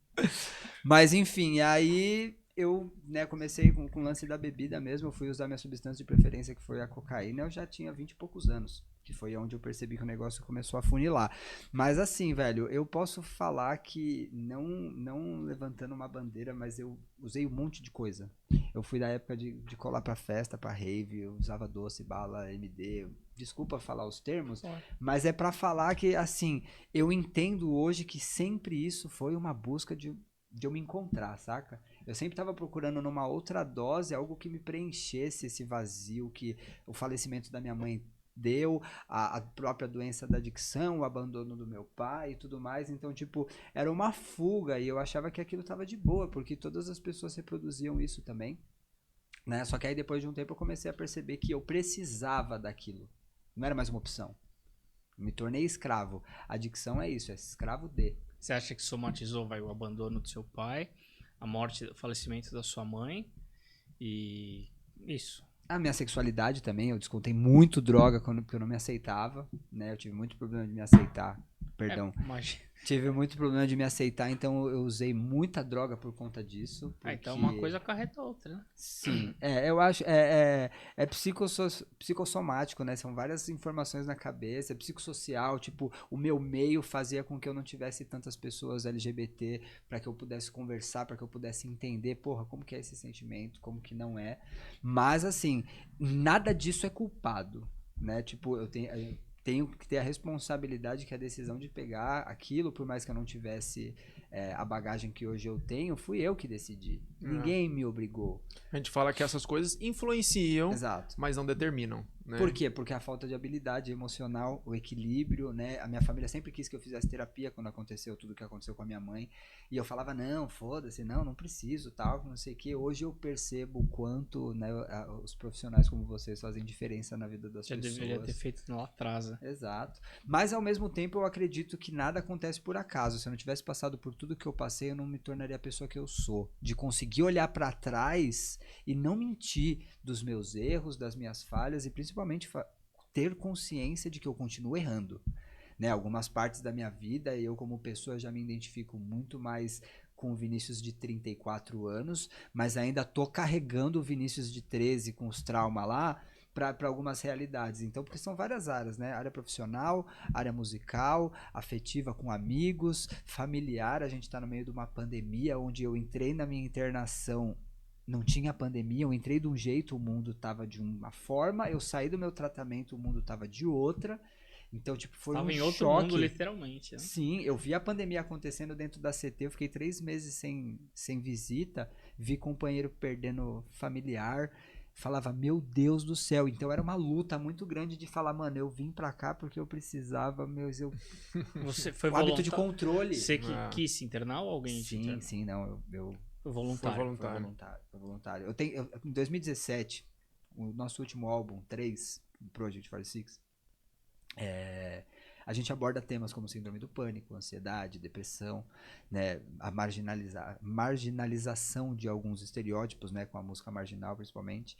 Mas enfim, aí eu, né, comecei com o lance da bebida mesmo, eu fui usar minha substância de preferência, que foi a cocaína, eu já tinha 20 e poucos anos, que foi onde eu percebi que o negócio começou a funilar. Mas assim, velho, eu posso falar que, não levantando uma bandeira, mas eu usei um monte de coisa. Eu fui da época de colar pra festa, pra rave, eu usava doce, bala, MD, desculpa falar os termos, mas é pra falar que, assim, eu entendo hoje que sempre isso foi uma busca de eu me encontrar, saca? Eu sempre tava procurando numa outra dose algo que me preenchesse esse vazio que o falecimento da minha mãe deu, a própria doença da adicção, o abandono do meu pai e tudo mais. Então, tipo, era uma fuga e eu achava que aquilo tava de boa, porque todas as pessoas reproduziam isso também, né? Só que aí depois de um tempo eu comecei a perceber que eu precisava daquilo. Não era mais uma opção. Me tornei escravo. Adicção é isso, é escravo de. Você acha que somatizou, vai, o abandono do seu pai, a morte, o falecimento da sua mãe e isso. A minha sexualidade também, eu descontei muito droga porque eu não me aceitava, né? Eu tive muito problema de me aceitar, perdão. Imagina. Tive muito problema de me aceitar, então eu usei muita droga por conta disso. Então porque- uma coisa acarreta a outra, né? Sim, eu acho, psicossomático, né? São várias informações na cabeça, é psicossocial, tipo, o meu meio fazia com que eu não tivesse tantas pessoas LGBT para que eu pudesse conversar, para que eu pudesse entender, porra, como que é esse sentimento, como que não é. Mas, assim, nada disso é culpado, né? Tipo, eu tenho que ter a responsabilidade, que é a decisão de pegar aquilo, por mais que eu não tivesse a bagagem que hoje eu tenho, fui eu que decidi. Ninguém me obrigou. A gente fala que essas coisas influenciam, Exato. mas não determinam, né? Por quê? Porque a falta de habilidade emocional, o equilíbrio, né? A minha família sempre quis que eu fizesse terapia quando aconteceu tudo que aconteceu com a minha mãe. E eu falava, não, foda-se, não preciso, tal, não sei o quê. Hoje eu percebo o quanto, né, os profissionais como vocês fazem diferença na vida das Já pessoas. deveria ter feito lá atrás, né? Exato. Mas ao mesmo tempo eu acredito que nada acontece por acaso. Se eu não tivesse passado por tudo que eu passei, eu não me tornaria a pessoa que eu sou. De conseguir olhar pra trás e não mentir dos meus erros, das minhas falhas e principalmente ter consciência de que eu continuo errando. Né? Algumas partes da minha vida, eu como pessoa já me identifico muito mais com o Vinícius de 34 anos, mas ainda tô carregando o Vinícius de 13 com os traumas lá, para algumas realidades. Então, porque são várias áreas, né? Área profissional, área musical, afetiva com amigos, familiar. A gente está no meio de uma pandemia, onde eu entrei na minha internação, não tinha pandemia, eu entrei de um jeito, o mundo tava de uma forma, eu saí do meu tratamento, o mundo tava de outra. Então, tipo, foi Tava um em outro choque. mundo, literalmente, né? Sim, eu vi a pandemia acontecendo dentro da CT, eu fiquei 3 meses sem visita, vi companheiro perdendo familiar, falava, meu Deus do céu. Então era uma luta muito grande de falar, mano, eu vim pra cá porque eu precisava, Você foi o hábito de voluntário? controle. Você que quis se internar ou alguém te internou? Sim, não, eu Foi voluntário. Foi voluntário. Em 2017, o nosso último álbum, 3, Project 46, A gente aborda temas como síndrome do pânico, ansiedade, depressão, né, a marginalização de alguns estereótipos, né, com a música marginal principalmente.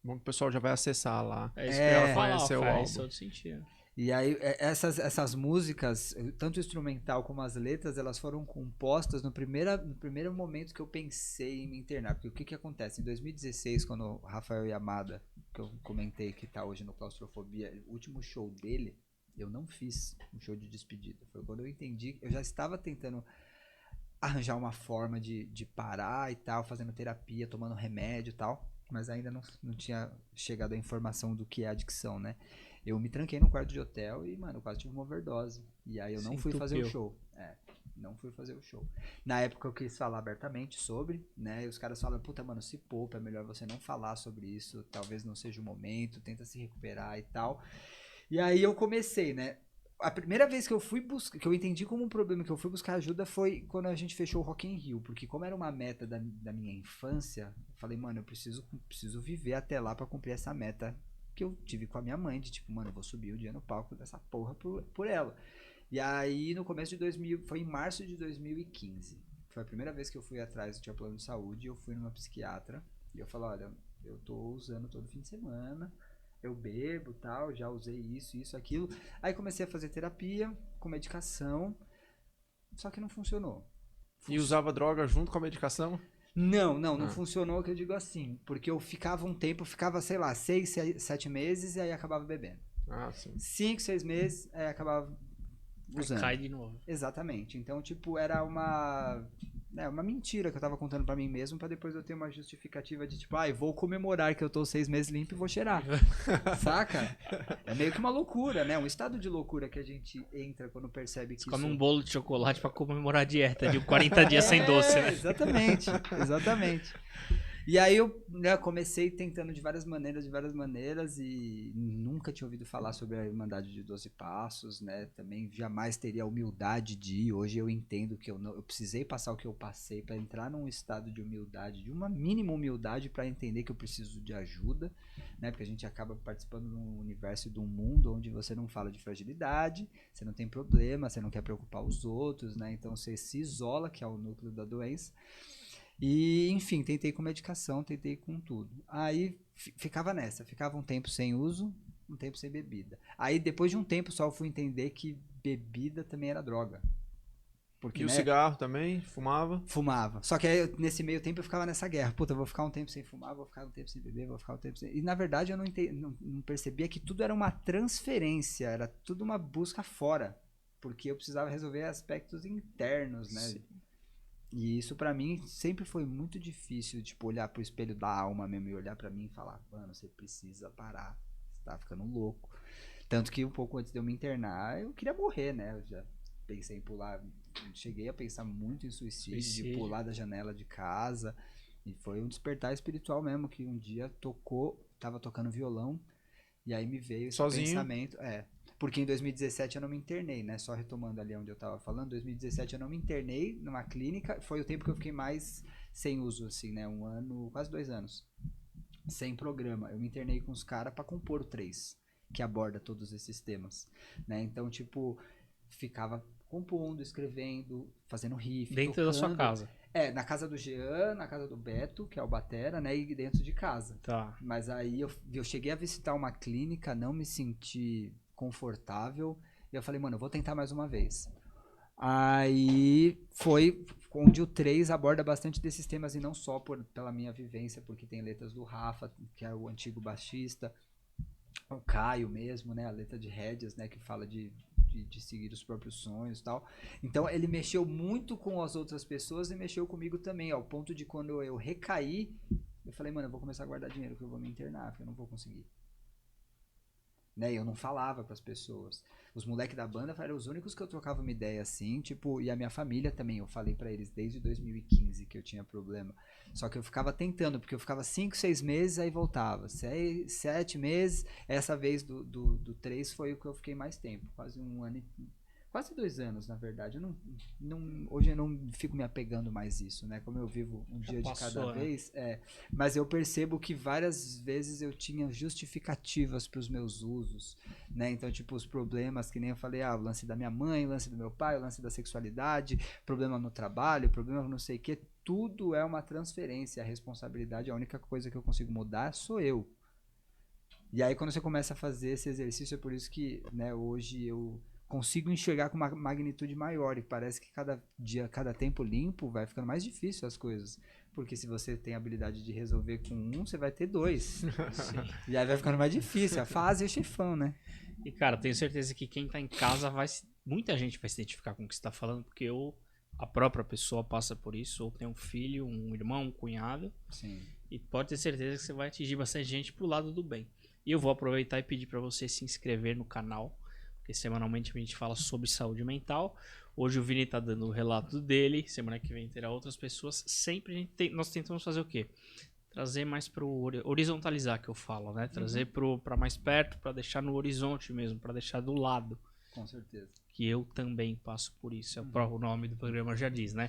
Bom, que o pessoal já vai acessar lá. É isso que eu ia Pra falar, conhecer o faz álbum. todo sentido. E aí, essas músicas, tanto o instrumental como as letras, elas foram compostas no primeiro momento que eu pensei em me internar. Porque o que acontece? Em 2016, quando o Rafael Yamada, que eu comentei que tá hoje no Claustrofobia, o último show dele, eu não fiz um show de despedida. Foi quando eu entendi, eu já estava tentando arranjar uma forma de parar e tal, fazendo terapia, tomando remédio e tal, mas ainda não tinha chegado a informação do que é adicção, né? Eu me tranquei no quarto de hotel e, mano, eu quase tive uma overdose. E aí eu não fui fazer o show. Não fui fazer o show. Na época eu quis falar abertamente sobre, né? E os caras falam, puta, mano, se poupa, é melhor você não falar sobre isso. Talvez não seja o momento, tenta se recuperar e tal. E aí eu comecei, né? A primeira vez que eu fui buscar, que eu entendi como um problema, que eu fui buscar ajuda foi quando a gente fechou o Rock in Rio. Porque como era uma meta da minha infância, eu falei, mano, eu preciso viver até lá pra cumprir essa meta que eu tive com a minha mãe, de tipo, mano, eu vou subir o dia no palco dessa porra por ela. E aí, no começo de 2000, foi em março de 2015. Foi a primeira vez que eu fui atrás, eu tinha plano de saúde, eu fui numa psiquiatra, e eu falei, olha, eu tô usando todo fim de semana, eu bebo tal, já usei isso, aquilo. Aí comecei a fazer terapia, com medicação, só que não funcionou. E usava droga junto com a medicação? Não funcionou, que eu digo assim, porque eu ficava um tempo, sei lá, 6, 7 meses e aí acabava bebendo. Ah, sim. 5, 6 meses, aí acabava usando. Cai de novo. Exatamente. Então, tipo, era uma mentira que eu tava contando pra mim mesmo, pra depois eu ter uma justificativa de tipo, vou comemorar que eu tô 6 meses limpo e vou cheirar. Saca? É meio que uma loucura, né? Um estado de loucura que a gente entra quando percebe que Come um bolo de chocolate pra comemorar a dieta de 40 dias sem doce, né? Exatamente. E aí eu, né, comecei tentando de várias maneiras e nunca tinha ouvido falar sobre a Irmandade de 12 Passos, né? Também jamais teria a humildade de ir. Hoje eu entendo que eu precisei passar o que eu passei para entrar num estado de humildade, de uma mínima humildade para entender que eu preciso de ajuda, né? Porque a gente acaba participando de um universo e de um mundo onde você não fala de fragilidade, você não tem problema, você não quer preocupar os outros, né? Então você se isola, que é o núcleo da doença. E, enfim, tentei com medicação, tentei com tudo. Aí ficava um tempo sem uso, um tempo sem bebida. Aí depois de um tempo só eu fui entender que bebida também era droga. Porque, e o cigarro também? Fumava? Fumava. Só que aí, nesse meio tempo eu ficava nessa guerra. Puta, eu vou ficar um tempo sem fumar, vou ficar um tempo sem beber, vou ficar um tempo sem... E na verdade eu não percebia que tudo era uma transferência, era tudo uma busca fora. Porque eu precisava resolver aspectos internos, né? Sim. E isso pra mim sempre foi muito difícil, tipo, olhar pro espelho da alma mesmo e olhar pra mim e falar, mano, você precisa parar, você tá ficando louco. Tanto que um pouco antes de eu me internar, eu queria morrer, né? Eu já pensei em pular, cheguei a pensar muito em suicídio, de pular da janela de casa. E foi um despertar espiritual mesmo, que um dia tava tocando violão, e aí me veio esse pensamento. Porque em 2017 eu não me internei, né? Só retomando ali onde eu tava falando, em 2017 eu não me internei numa clínica, foi o tempo que eu fiquei mais sem uso, assim, né? 1 ano, quase 2 anos, sem programa. Eu me internei com os caras pra compor o 3, que aborda todos esses temas, né? Então, tipo, ficava compondo, escrevendo, fazendo riff, dentro da sua casa. Na casa do Jean, na casa do Beto, que é o batera, né? E dentro de casa. Tá. Mas aí eu cheguei a visitar uma clínica, não me senti confortável, e eu falei, mano, eu vou tentar mais uma vez. Aí foi onde o 3 aborda bastante desses temas, e não só pela minha vivência, porque tem letras do Rafa, que é o antigo baixista, o Caio mesmo, né, a letra de Rédeas, né, que fala de seguir os próprios sonhos e tal. Então ele mexeu muito com as outras pessoas e mexeu comigo também, ao ponto de quando eu recaí, eu falei, mano, eu vou começar a guardar dinheiro, que eu vou me internar, porque eu não vou conseguir. Né, eu não falava pras pessoas. Os moleques da banda eram os únicos que eu trocava uma ideia assim, tipo, e a minha família também, eu falei pra eles desde 2015 que eu tinha problema. Só que eu ficava tentando, porque eu ficava 5, 6 meses, aí voltava. 6, 7 meses, essa vez do 3 foi o que eu fiquei mais tempo, quase 1 ano quase 2 anos, na verdade. Hoje eu não fico me apegando mais isso, né? Como eu vivo um dia de cada vez. Mas eu percebo que várias vezes eu tinha justificativas para os meus usos, né? Então, tipo, os problemas, que nem eu falei, o lance da minha mãe, o lance do meu pai, o lance da sexualidade, problema no trabalho, problema não sei o quê. Tudo é uma transferência. A responsabilidade, a única coisa que eu consigo mudar sou eu. E aí, quando você começa a fazer esse exercício, é por isso que, né, hoje eu consigo enxergar com uma magnitude maior e parece que cada dia, cada tempo limpo vai ficando mais difícil as coisas, porque se você tem a habilidade de resolver com um, você vai ter 2. E aí vai ficando mais difícil, a fase é chefão, né? E cara, tenho certeza que quem tá em casa muita gente vai se identificar com o que você tá falando, porque a própria pessoa passa por isso, ou tem um filho, um irmão, um cunhado. Sim. E pode ter certeza que você vai atingir bastante gente pro lado do bem. E eu vou aproveitar e pedir para você se inscrever no canal, porque semanalmente a gente fala sobre saúde mental. Hoje o Vini tá dando o relato dele, semana que vem terá outras pessoas. Sempre nós tentamos fazer o quê? Trazer mais pro horizontalizar, que eu falo, né? Trazer para mais perto, para deixar no horizonte mesmo, para deixar do lado. Com certeza. Que eu também passo por isso. É o próprio nome do programa já diz, né?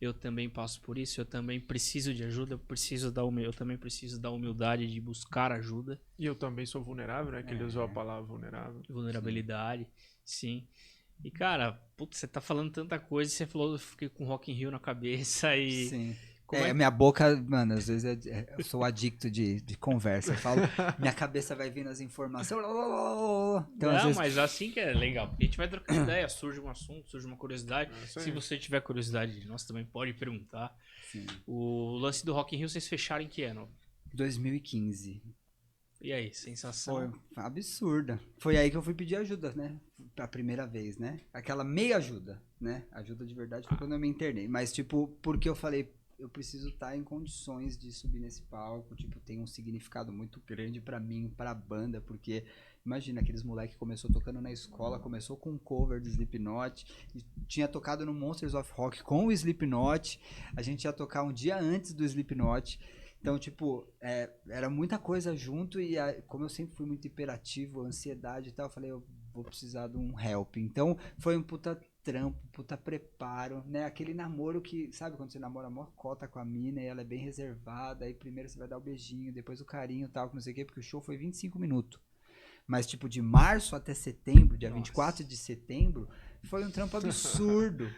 Eu também passo por isso, eu também preciso de ajuda, eu também preciso da humildade de buscar ajuda. E eu também sou vulnerável, né? Que ele usou a palavra vulnerável. Vulnerabilidade, sim. E cara, putz, você tá falando tanta coisa, você falou, eu fiquei com Rock in Rio na cabeça e... Sim. Minha boca, mano, às vezes eu sou adicto de conversa. Eu falo, minha cabeça vai vindo as informações. Então, não, mas assim que é legal. Porque a gente vai trocando ideia, surge um assunto, surge uma curiosidade. Se você tiver curiosidade, nós também pode perguntar. Sim. O lance do Rock in Rio, vocês fecharam em que ano? 2015. E aí, sensação? Foi absurda. Foi aí que eu fui pedir ajuda, né? Pra primeira vez, né? Aquela meia ajuda, né? Ajuda de verdade foi quando eu me internei. Mas, tipo, porque eu falei, eu preciso estar em condições de subir nesse palco, tipo, tem um significado muito grande pra mim, pra banda, porque imagina, aqueles moleque que começou tocando na escola, começou com um cover de Slipknot, e tinha tocado no Monsters of Rock com o Slipknot, a gente ia tocar um dia antes do Slipknot, então, tipo, era muita coisa junto e como eu sempre fui muito hiperativo, ansiedade e tal, eu falei, eu vou precisar de um help. Então, foi um puta trampo, puta preparo, né? Aquele namoro que, sabe, quando você namora mó cota com a mina e ela é bem reservada, aí primeiro você vai dar o beijinho, depois o carinho e tal, não sei o quê, porque o show foi 25 minutos. Mas, tipo, de março até setembro, dia 24 de setembro, foi um trampo absurdo.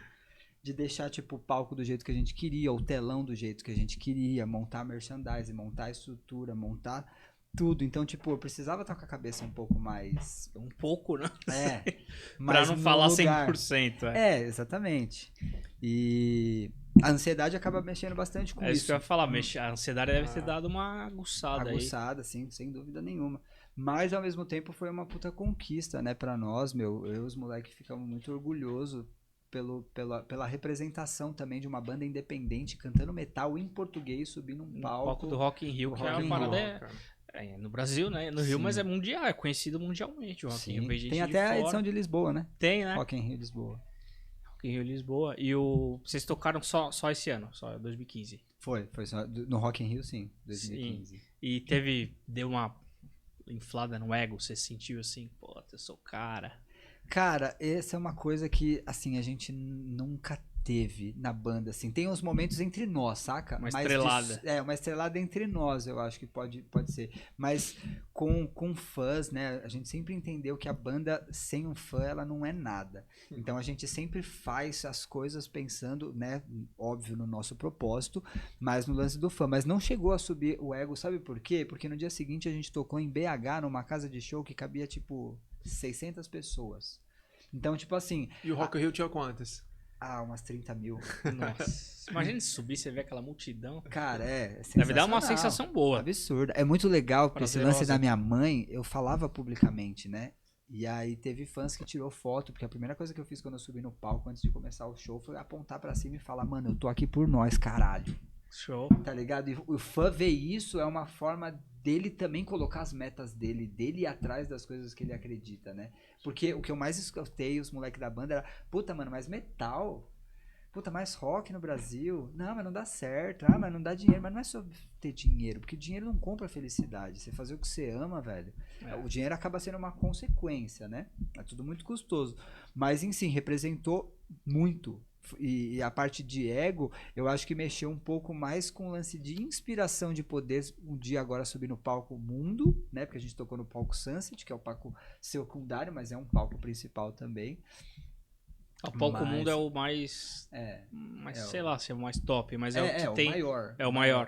De deixar, tipo, o palco do jeito que a gente queria, o telão do jeito que a gente queria, montar merchandising, montar a estrutura, montar tudo. Então, tipo, eu precisava estar com a cabeça um pouco mais... Um pouco, né? Pra não falar lugar. 100%. Exatamente. E a ansiedade acaba mexendo bastante com isso. É isso que eu ia falar, a ansiedade deve ter dado uma aguçada aí. Aguçada, sim, sem dúvida nenhuma. Mas, ao mesmo tempo, foi uma puta conquista, né, pra nós, eu e os moleques ficamos muito orgulhosos pela representação também de uma banda independente cantando metal em português, subindo um palco do Rock in Rio, que é uma parada no Brasil, né? No Rio, mas é mundial, é conhecido mundialmente o Rock in Rio. Tem até a edição de Lisboa, né? Tem, né? Rock in Rio Lisboa. Rock in Rio Lisboa. E vocês tocaram só esse ano, só 2015? Foi só, no Rock in Rio, sim, 2015. Sim. E deu uma inflada no ego, você sentiu assim, pô, eu sou cara... Cara, essa é uma coisa que, assim, a gente nunca teve na banda, assim. Tem uns momentos entre nós, saca? Uma estrelada. Uma estrelada entre nós, eu acho que pode ser. Mas com fãs, né? A gente sempre entendeu que a banda sem um fã, ela não é nada. Então, a gente sempre faz as coisas pensando, né? Óbvio, no nosso propósito, mas no lance do fã. Mas não chegou a subir o ego, sabe por quê? Porque no dia seguinte a gente tocou em BH, numa casa de show que cabia, tipo... 600 pessoas. Então, tipo assim... E o Rock in Rio tinha quantas? Umas 30 mil. Nossa. Imagina se subir, você vê aquela multidão. Cara, deve dar uma sensação boa. Absurda. É muito legal, porque esse lance da minha mãe, eu falava publicamente, né? E aí teve fãs que tirou foto, porque a primeira coisa que eu fiz quando eu subi no palco, antes de começar o show, foi apontar pra cima e falar, mano, eu tô aqui por nós, caralho. Show. Tá ligado? E o fã ver isso é uma forma dele também colocar as metas dele ir atrás das coisas que ele acredita, né? Porque o que eu mais escutei, os moleques da banda, era, puta, mano, mas metal... Puta, mais rock no Brasil? Não, mas não dá certo. Ah, mas não dá dinheiro. Mas não é só ter dinheiro, porque dinheiro não compra felicidade. Você fazer o que você ama, velho. O dinheiro acaba sendo uma consequência, né? É tudo muito custoso. Mas, em si, representou muito. E a parte de ego, eu acho que mexeu um pouco mais com o lance de inspiração de poder. Um dia agora subir no palco Mundo, né? Porque a gente tocou no palco Sunset, que é o palco secundário, mas é um palco principal também. O palco Mas- mundo é o mais. Sei lá se é o mais top, mas é o que o tem. maior. É o maior.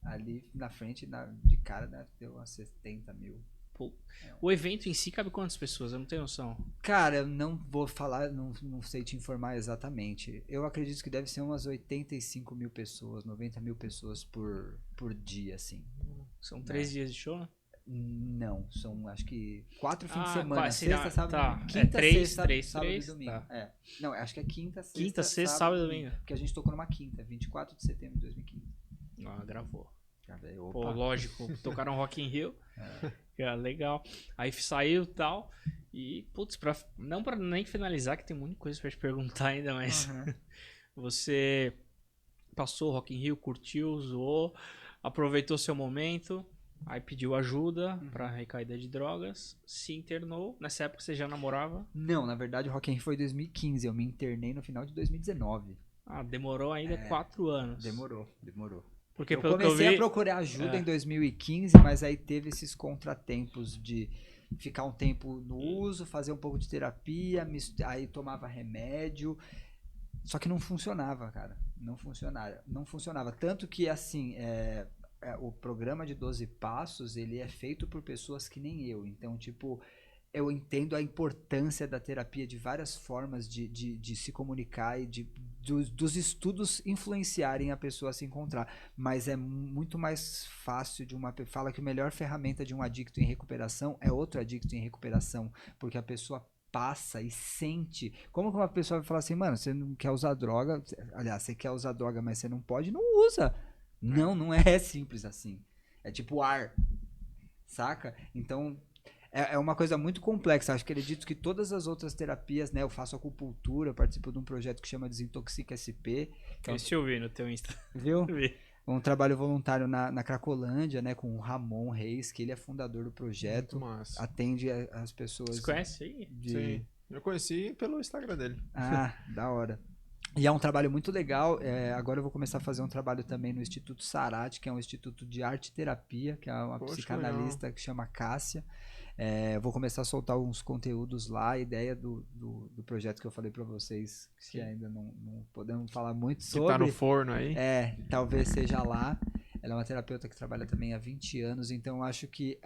Ali na frente, de cara, né, deu umas 70 mil. Pô, o evento em si cabe quantas pessoas? Eu não tenho noção. Cara, eu não vou falar, não sei te informar exatamente. Eu acredito que deve ser umas 85 mil pessoas, 90 mil pessoas por dia, assim. São 3 dias de show, né? Não, são acho que 4 fins de semana. quase, Sexta, sábado, tá. domingo. Quinta, três, sexta, três, sábado três, e domingo. tá. Não, acho que é quinta, sexta, Quinta, sexta, sábado e domingo. Porque a gente tocou numa quinta, 24 de setembro de 2015. Gravou. Opa. Pô, lógico, tocaram Rock in Rio. Legal. Aí saiu e tal. E, putz, não pra nem finalizar, que tem muita coisa pra te perguntar ainda, mas você passou o Rock in Rio, curtiu, zoou, aproveitou seu momento, aí pediu ajuda pra recaída de drogas, se internou. Nessa época você já namorava? Não, na verdade o Rock in Rio foi em 2015, eu me internei no final de 2019. Demorou ainda 4 anos. Demorou. Porque Eu pelo que eu comecei vi, a procurar ajuda em 2015, mas aí teve esses contratempos de ficar um tempo no uso, fazer um pouco de terapia, aí tomava remédio, só que não funcionava, cara. Não funcionava. Tanto que, assim, o programa de 12 passos, ele é feito por pessoas que nem eu. Então, tipo, eu entendo a importância da terapia, de várias formas de se comunicar e dos estudos influenciarem a pessoa a se encontrar. Mas é muito mais fácil fala que a melhor ferramenta de um adicto em recuperação é outro adicto em recuperação, porque a pessoa passa e sente. Como que uma pessoa vai falar assim, mano, você não quer usar droga, aliás, você quer usar droga, mas você não pode, não usa. Não é simples assim. É tipo ar, saca? Então, é uma coisa muito complexa. Acho que acredito que todas as outras terapias, né? Eu faço acupuntura, eu participo de um projeto que chama Desintoxica SP. Esse eu vi no teu Insta. Viu? Vi. Um trabalho voluntário na Cracolândia, né? Com o Ramon Reis, que ele é fundador do projeto. Muito massa. Atende as pessoas. Você conhece aí? Sim. Eu conheci pelo Instagram dele. Da hora. E é um trabalho muito legal. Agora eu vou começar a fazer um trabalho também no Instituto Sarati, que é um instituto de arte e terapia, que é uma psicanalista que chama Cássia. Vou começar a soltar uns conteúdos lá. A ideia do projeto que eu falei pra vocês, que ainda não podemos falar muito sobre. Que tá no forno aí. Talvez seja lá. Ela é uma terapeuta que trabalha também há 20 anos, então eu acho que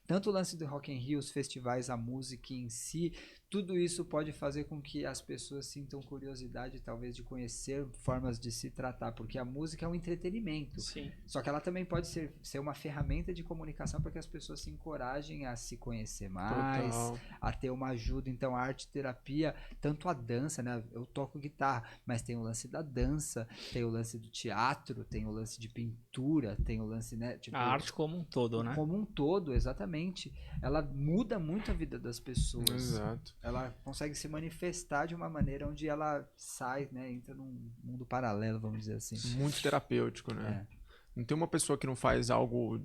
tanto o lance do Rock in Rio, os festivais, a música em si, tudo isso pode fazer com que as pessoas sintam curiosidade, talvez, de conhecer formas de se tratar, porque a música é um entretenimento. Sim. Só que ela também pode ser uma ferramenta de comunicação para que as pessoas se encorajem a se conhecer mais, a ter uma ajuda. Então, a arte terapia, tanto a dança, né? Eu toco guitarra, mas tem o lance da dança, tem o lance do teatro, tem o lance de pintura, tem o lance, né? Tipo, a arte como um todo, né? Como um todo, exatamente. Ela muda muito a vida das pessoas. Exato. Ela consegue se manifestar de uma maneira onde ela sai, né? Entra num mundo paralelo, vamos dizer assim. Muito terapêutico, né? Não tem uma pessoa que não faz algo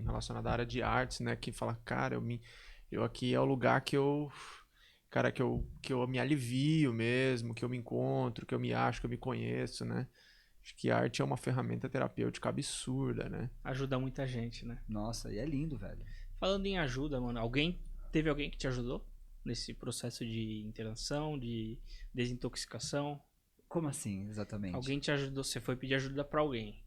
relacionado à área de artes, né? Que fala, cara, eu aqui é o lugar que eu me alivio mesmo, que eu me encontro, que eu me acho, que eu me conheço, né? Acho que a arte é uma ferramenta terapêutica absurda, né? Ajuda muita gente, né? Nossa, e é lindo, velho. Falando em ajuda, mano, teve alguém que te ajudou nesse processo de internação, de desintoxicação? Como assim, exatamente? Alguém te ajudou? Você foi pedir ajuda pra alguém?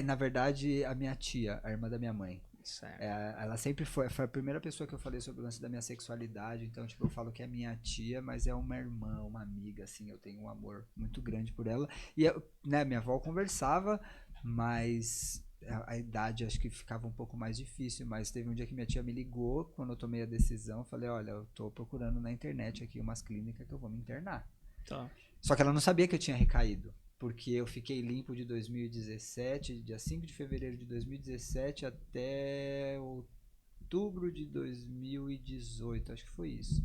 Na verdade, a minha tia, a irmã da minha mãe. Certo. Ela sempre foi a primeira pessoa que eu falei sobre o lance da minha sexualidade. Então, tipo, eu falo que é minha tia, mas é uma irmã, uma amiga, assim. Eu tenho um amor muito grande por ela. E, minha avó conversava, mas a idade acho que ficava um pouco mais difícil. Mas teve um dia que minha tia me ligou, quando eu tomei a decisão. Eu falei, olha, eu tô procurando na internet aqui umas clínicas que eu vou me internar. Tá. Só que ela não sabia que eu tinha recaído. Porque eu fiquei limpo de 2017, dia 5 de fevereiro de 2017 até outubro de 2018, acho que foi isso.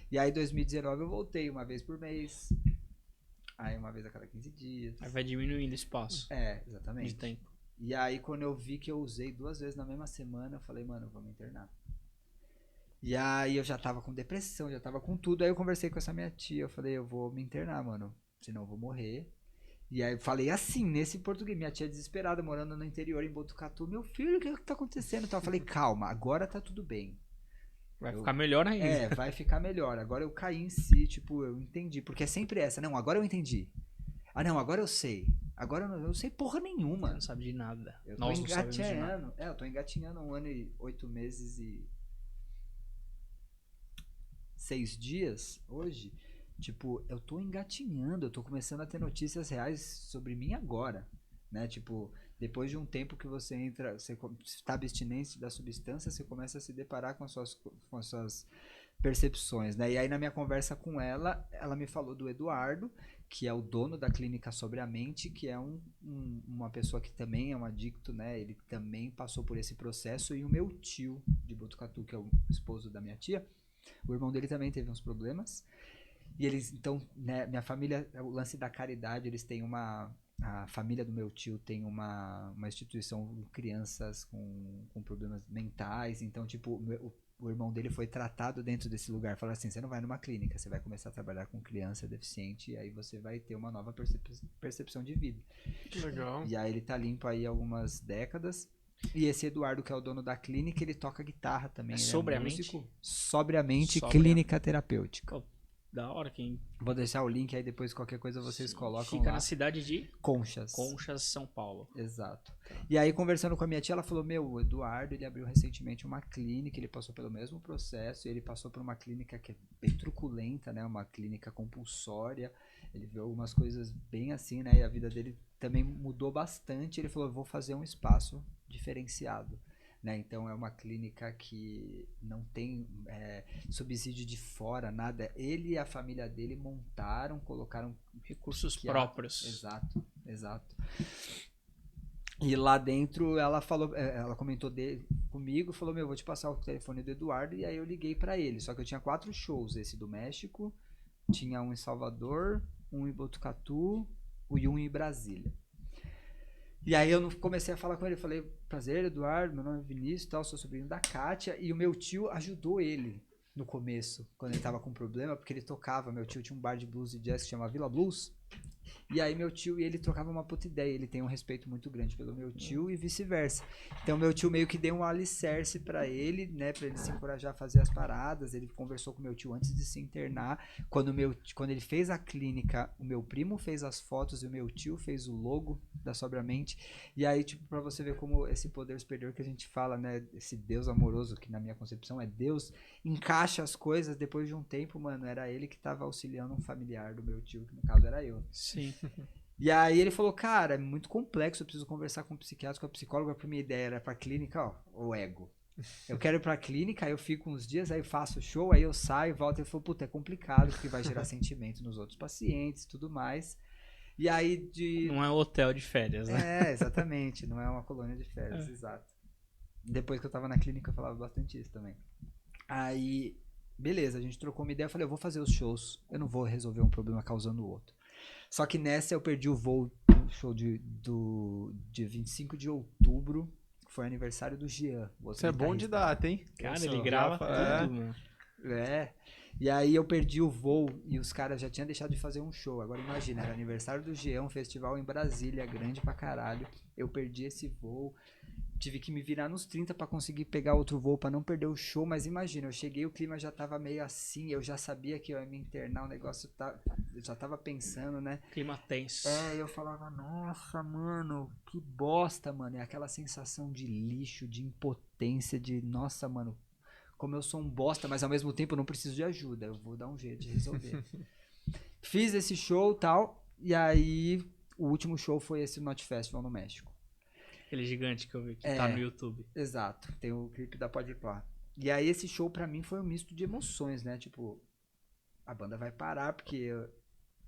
E aí, em 2019, eu voltei uma vez por mês. Aí uma vez a cada 15 dias. Aí vai diminuindo o espaço Exatamente. de tempo. E aí quando eu vi que eu usei 2 vezes na mesma semana, eu falei, mano, vamos internar. E aí eu já tava com depressão, já tava com tudo. Aí eu conversei com essa minha tia, eu falei, eu vou me internar, mano, senão eu vou morrer. E aí eu falei assim, nesse português, minha tia desesperada, morando no interior em Botucatu, meu filho, o que tá acontecendo? Então eu falei, calma, agora tá tudo bem. Vai ficar melhor ainda. Vai ficar melhor. Agora eu caí em si, tipo, eu entendi. Porque é sempre essa, não, agora eu entendi. Ah, não, agora eu sei. Agora eu não sei porra nenhuma. Não sabe de nada. Eu tô Nós não sabemos de nada. engatinhando. Eu tô engatinhando 1 ano e 8 meses e 6 dias hoje. Tipo, eu tô engatinhando, eu tô começando a ter notícias reais sobre mim agora, né? Tipo, depois de um tempo que você entra, você está abstinente da substância, você começa a se deparar com as suas percepções, né? E aí na minha conversa com ela, ela me falou do Eduardo, que é o dono da clínica Sobre a Mente, que é uma pessoa que também é um adicto, né? Ele também passou por esse processo, e o meu tio de Botucatu, que é o esposo da minha tia, o irmão dele também teve uns problemas. E eles, então, né, minha família, o lance da caridade, eles têm a família do meu tio tem uma instituição com crianças com problemas mentais. Então, tipo, o irmão dele foi tratado dentro desse lugar. Falaram assim, você não vai numa clínica, você vai começar a trabalhar com criança deficiente, e aí você vai ter uma nova percepção de vida. Que legal. E aí ele tá limpo aí há algumas décadas. E esse Eduardo, que é o dono da clínica, ele toca guitarra também. Ele Sobre a músico. Mente? Sobriamente, Sobre a- clínica terapêutica. Pô, da hora, quem Vou deixar o link aí, depois qualquer coisa vocês colocam fica lá. na cidade de Conchas. Conchas, São Paulo. Exato. E aí, conversando com a minha tia, ela falou, o Eduardo, ele abriu recentemente uma clínica, ele passou pelo mesmo processo, ele passou por uma clínica que é bem truculenta, né, uma clínica compulsória, ele viu algumas coisas bem assim, né, e a vida dele também mudou bastante. Ele falou, eu vou fazer um espaço diferenciado. Né? Então é uma clínica que não tem subsídio de fora, nada. Ele e a família dele montaram, colocaram Recursos próprios. Exato. E lá dentro ela falou, ela comentou comigo, falou, vou te passar o telefone do Eduardo, e aí eu liguei pra ele. Só que eu tinha 4 shows, esse do México, tinha um em Salvador, um em Botucatu e um em Brasília. E aí eu comecei a falar com ele, falei, prazer, Eduardo, meu nome é Vinícius, tal, sou sobrinho da Kátia, e o meu tio ajudou ele no começo, quando ele tava com problema, porque ele tocava, meu tio tinha um bar de blues e jazz que chama Vila Blues, e aí meu tio e ele trocavam uma puta ideia, ele tem um respeito muito grande pelo meu tio e vice-versa. Então meu tio meio que deu um alicerce pra ele, né, pra ele se encorajar a fazer as paradas. Ele conversou com meu tio antes de se internar. Quando ele fez a clínica, o meu primo fez as fotos e o meu tio fez o logo da Sobre a Mente. E aí, tipo, pra você ver como esse poder superior que a gente fala, né, esse Deus amoroso, que na minha concepção é Deus, encaixa as coisas. Depois de um tempo, mano, era ele que tava auxiliando um familiar do meu tio, que no caso era eu. Sim. E aí ele falou, cara, é muito complexo, eu preciso conversar com o psiquiatra, com a psicóloga, porque minha ideia era pra clínica, ó, o ego. Eu quero ir pra clínica, aí eu fico uns dias, aí faço show, aí eu saio, volto. Ele falou, puta, é complicado, porque vai gerar sentimento nos outros pacientes e tudo mais. E aí Não é um hotel de férias, né? Exatamente, não é uma colônia de férias, exato. Depois que eu tava na clínica eu falava bastante isso também. Aí, beleza, a gente trocou uma ideia, eu falei, eu vou fazer os shows, eu não vou resolver um problema causando o outro. Só que nessa eu perdi o voo do show do dia 25 de outubro, que foi aniversário do Jean. Você é bom de data, hein? Cara, ele grava tudo, mano. E aí eu perdi o voo e os caras já tinham deixado de fazer um show. Agora imagina, era aniversário do Jean, um festival em Brasília, grande pra caralho. Eu perdi esse voo. Tive que me virar nos 30 pra conseguir pegar outro voo pra não perder o show, mas imagina, eu cheguei, o clima já tava meio assim, eu já sabia que eu ia me internar, o negócio eu já tava pensando, né? Clima tenso. Eu falava, nossa, mano, que bosta, mano. É aquela sensação de lixo, de impotência, de, nossa, mano, como eu sou um bosta, mas ao mesmo tempo eu não preciso de ajuda, eu vou dar um jeito de resolver. Fiz esse show e tal, e aí o último show foi esse Not Festival no México. Aquele gigante que eu vi que tá no YouTube. Exato, tem o clipe da Pode Pá. E aí esse show pra mim foi um misto de emoções, né? Tipo, a banda vai parar porque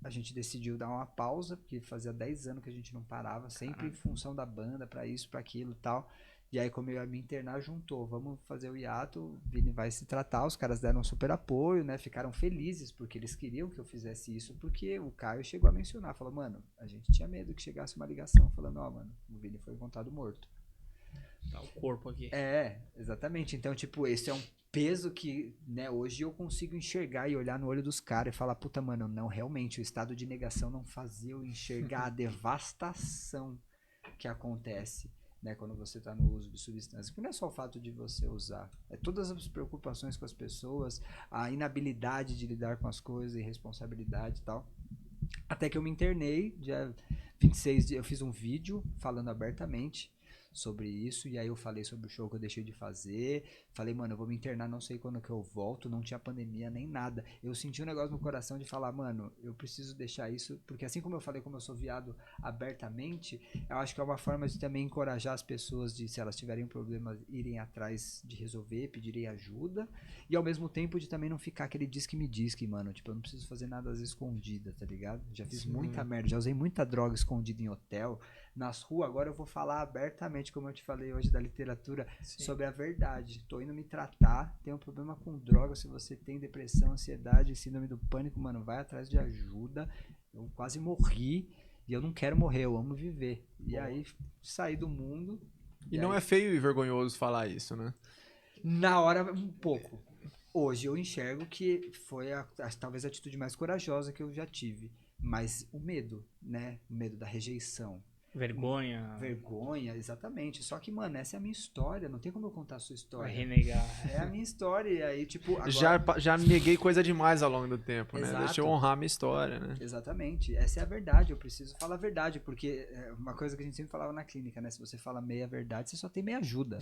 a gente decidiu dar uma pausa, porque fazia 10 anos que a gente não parava, sempre em função da banda, pra isso, pra aquilo e tal. E aí, como eu ia me internar, juntou. Vamos fazer o hiato, o Vini vai se tratar. Os caras deram um super apoio, né? Ficaram felizes porque eles queriam que eu fizesse isso. Porque o Caio chegou a mencionar. Falou, mano, a gente tinha medo que chegasse uma ligação falando, ó, mano, o Vini foi encontrado morto. Tá o corpo aqui. Exatamente. Então, tipo, esse é um peso que, né, hoje eu consigo enxergar e olhar no olho dos caras e falar, puta, mano, não, realmente, o estado de negação não fazia eu enxergar a devastação que acontece, né, quando você tá no uso de substâncias. Porque não é só o fato de você usar, é todas as preocupações com as pessoas, a inabilidade de lidar com as coisas, irresponsabilidade e tal. Até que eu me internei, dia 26, eu fiz um vídeo falando abertamente sobre isso, e aí eu falei sobre o show que eu deixei de fazer, falei, mano, eu vou me internar, não sei quando que eu volto, não tinha pandemia nem nada, eu senti um negócio no coração de falar, mano, eu preciso deixar isso, porque assim como eu falei, como eu sou viado abertamente, eu acho que é uma forma de também encorajar as pessoas de, se elas tiverem um problema, irem atrás de resolver, pedirem ajuda, e ao mesmo tempo de também não ficar aquele diz que me diz que, mano, tipo, eu não preciso fazer nada às escondidas, tá ligado? Já fiz muita merda, já usei muita droga escondida em hotel, nas ruas, agora eu vou falar abertamente, como eu te falei hoje da literatura, sobre a verdade. Tô indo me tratar, tenho um problema com droga, se você tem depressão, ansiedade, síndrome do pânico, mano, vai atrás de ajuda. Eu quase morri e eu não quero morrer, eu amo viver. E aí saí do mundo. E não é feio e vergonhoso falar isso, né? Na hora, um pouco. Hoje eu enxergo que foi talvez a atitude mais corajosa que eu já tive. Mas o medo, né? O medo da rejeição. Vergonha, exatamente. Só que, mano, essa é a minha história. Não tem como eu contar a sua história. Vai renegar. É a minha história. E aí, tipo. Agora... Já neguei coisa demais ao longo do tempo, né? Exato. Deixa eu honrar a minha história, né? Exatamente. Essa é a verdade. Eu preciso falar a verdade. Porque é uma coisa que a gente sempre falava na clínica, né? Se você fala meia verdade, você só tem meia ajuda.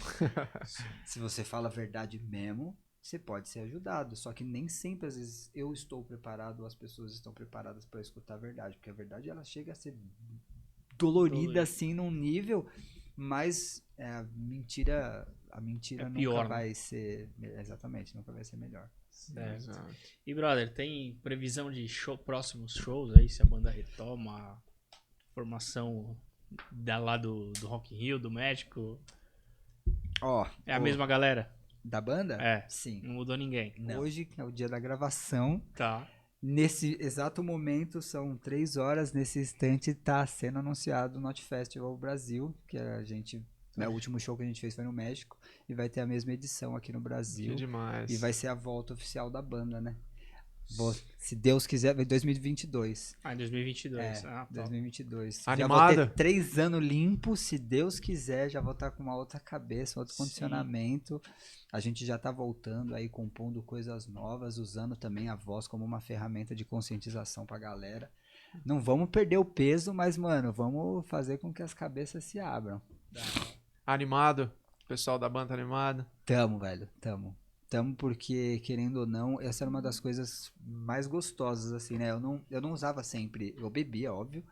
Se você fala a verdade mesmo, você pode ser ajudado. Só que nem sempre, às vezes, eu estou preparado ou as pessoas estão preparadas para escutar a verdade. Porque a verdade, ela chega a ser dolorida assim num nível, mas a mentira nunca pior, vai ser, exatamente, nunca vai ser melhor. Certo. E brother, tem previsão de próximos shows aí, se a banda retoma a formação lá do Rock in Rio, do México? É a mesma galera? Da banda? É. Sim. Não mudou ninguém. Não. Hoje é o dia da gravação. Tá. Nesse exato momento, são 3 horas, nesse instante tá sendo anunciado o Not Festival Brasil, que a gente, né, o último show que a gente fez foi no México, e vai ter a mesma edição aqui no Brasil. Que demais. E vai ser a volta oficial da banda, né? Se Deus quiser, vai em 2022. Ah, em 2022. Tá. 2022. Animado? Já vou ter 3 anos limpos, se Deus quiser, já vou estar com uma outra cabeça, outro condicionamento. A gente já tá voltando aí, compondo coisas novas, usando também a voz como uma ferramenta de conscientização pra galera. Não vamos perder o peso, mas, mano, vamos fazer com que as cabeças se abram. Animado? O pessoal da banda tá animado? Tamo, velho, tamo porque, querendo ou não, essa era uma das coisas mais gostosas, assim, né? Eu não usava sempre, eu bebia, óbvio,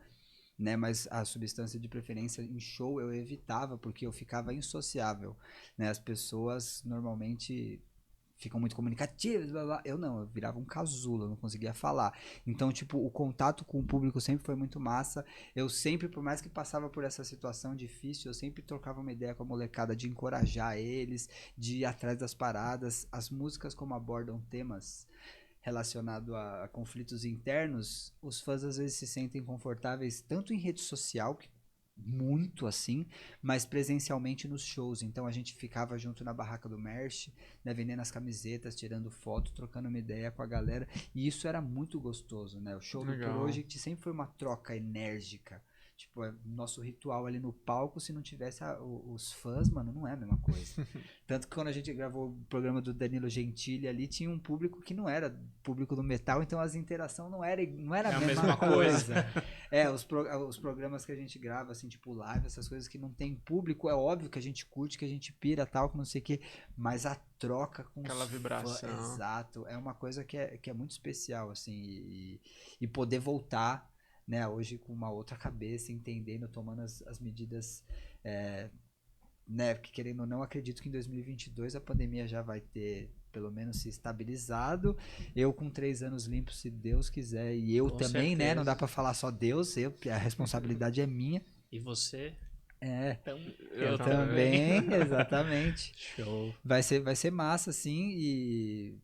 né? Mas a substância de preferência em show eu evitava porque eu ficava insociável, né? As pessoas normalmente ficam muito comunicativas, blá, blá. Eu não, eu virava um casulo, eu não conseguia falar. Então, tipo, o contato com o público sempre foi muito massa. Eu sempre, por mais que passava por essa situação difícil, eu sempre trocava uma ideia com a molecada de encorajar eles, de ir atrás das paradas. As músicas, como abordam temas relacionados a conflitos internos, os fãs às vezes se sentem confortáveis tanto em rede social, que muito assim, mas presencialmente nos shows. Então a gente ficava junto na barraca do merch, né, vendendo as camisetas, tirando foto, trocando uma ideia com a galera, e isso era muito gostoso, né? O show do Project sempre foi uma troca enérgica. Tipo, nosso ritual ali no palco, se não tivesse os fãs, mano, não é a mesma coisa. Tanto que quando a gente gravou o programa do Danilo Gentili ali, tinha um público que não era público do metal, então as interações não era a mesma coisa. Os programas que a gente grava, assim, tipo live, essas coisas que não tem público, é óbvio que a gente curte, que a gente pira tal, que não sei o quê, mas a troca com aquela vibração. Exato, é uma coisa que é muito especial, assim, e poder voltar, né, hoje com uma outra cabeça, entendendo, tomando as medidas, né, porque querendo ou não, acredito que em 2022 a pandemia já vai ter pelo menos se estabilizado, eu com 3 anos limpos, se Deus quiser, e eu com também, certeza, né, não dá pra falar só Deus, a responsabilidade é minha. E você? Eu também, exatamente. Show. Vai ser massa, sim, e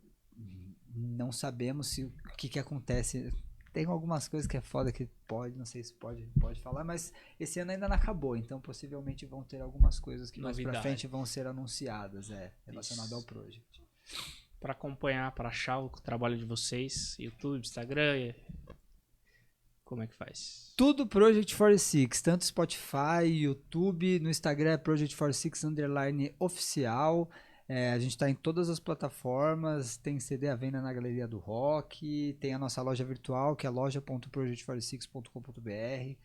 não sabemos o que acontece. Tem algumas coisas que é foda que não sei se pode falar, mas esse ano ainda não acabou, então possivelmente vão ter algumas coisas que mais pra frente vão ser anunciadas, relacionado ao Project. Para acompanhar, para achar o trabalho de vocês, YouTube, Instagram, como é que faz? Tudo Project 46, tanto Spotify, YouTube, no Instagram é Project 46 _oficial. A gente está em todas as plataformas, tem CD à venda na Galeria do Rock, tem a nossa loja virtual, que é loja.project46.com.br.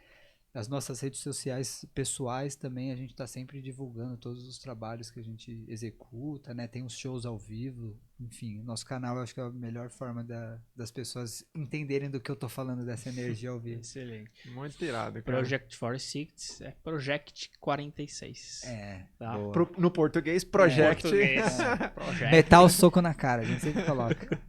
As nossas redes sociais pessoais também, a gente está sempre divulgando todos os trabalhos que a gente executa, né? Tem os shows ao vivo, enfim. Nosso canal eu acho que é a melhor forma das pessoas entenderem do que eu tô falando, dessa energia ao vivo. Excelente. Muito irado, cara. Project 46 é Project 46. Tá? No português, Project. Project. Metal soco na cara, a gente sempre coloca.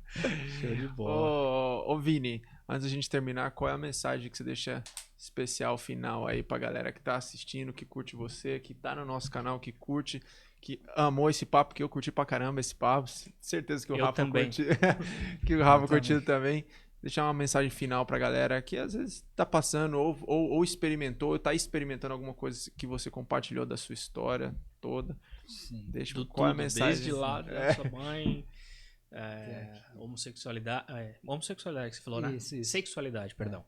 Show de bola. Ô Vini, antes da gente terminar, qual é a mensagem que você deixa especial final aí pra galera que tá assistindo, que curte você, que tá no nosso canal, que curte, que amou esse papo, que eu curti pra caramba esse papo. Certeza que o Rafa curtiu. Que o Rafa curtiu também. Deixar uma mensagem final pra galera que às vezes tá passando ou experimentou, ou tá experimentando alguma coisa que você compartilhou da sua história toda. Sim. Deixa Do qual é a tudo, mensagem? desde lá da sua mãe, homossexualidade que você falou, né? Isso. Sexualidade, perdão.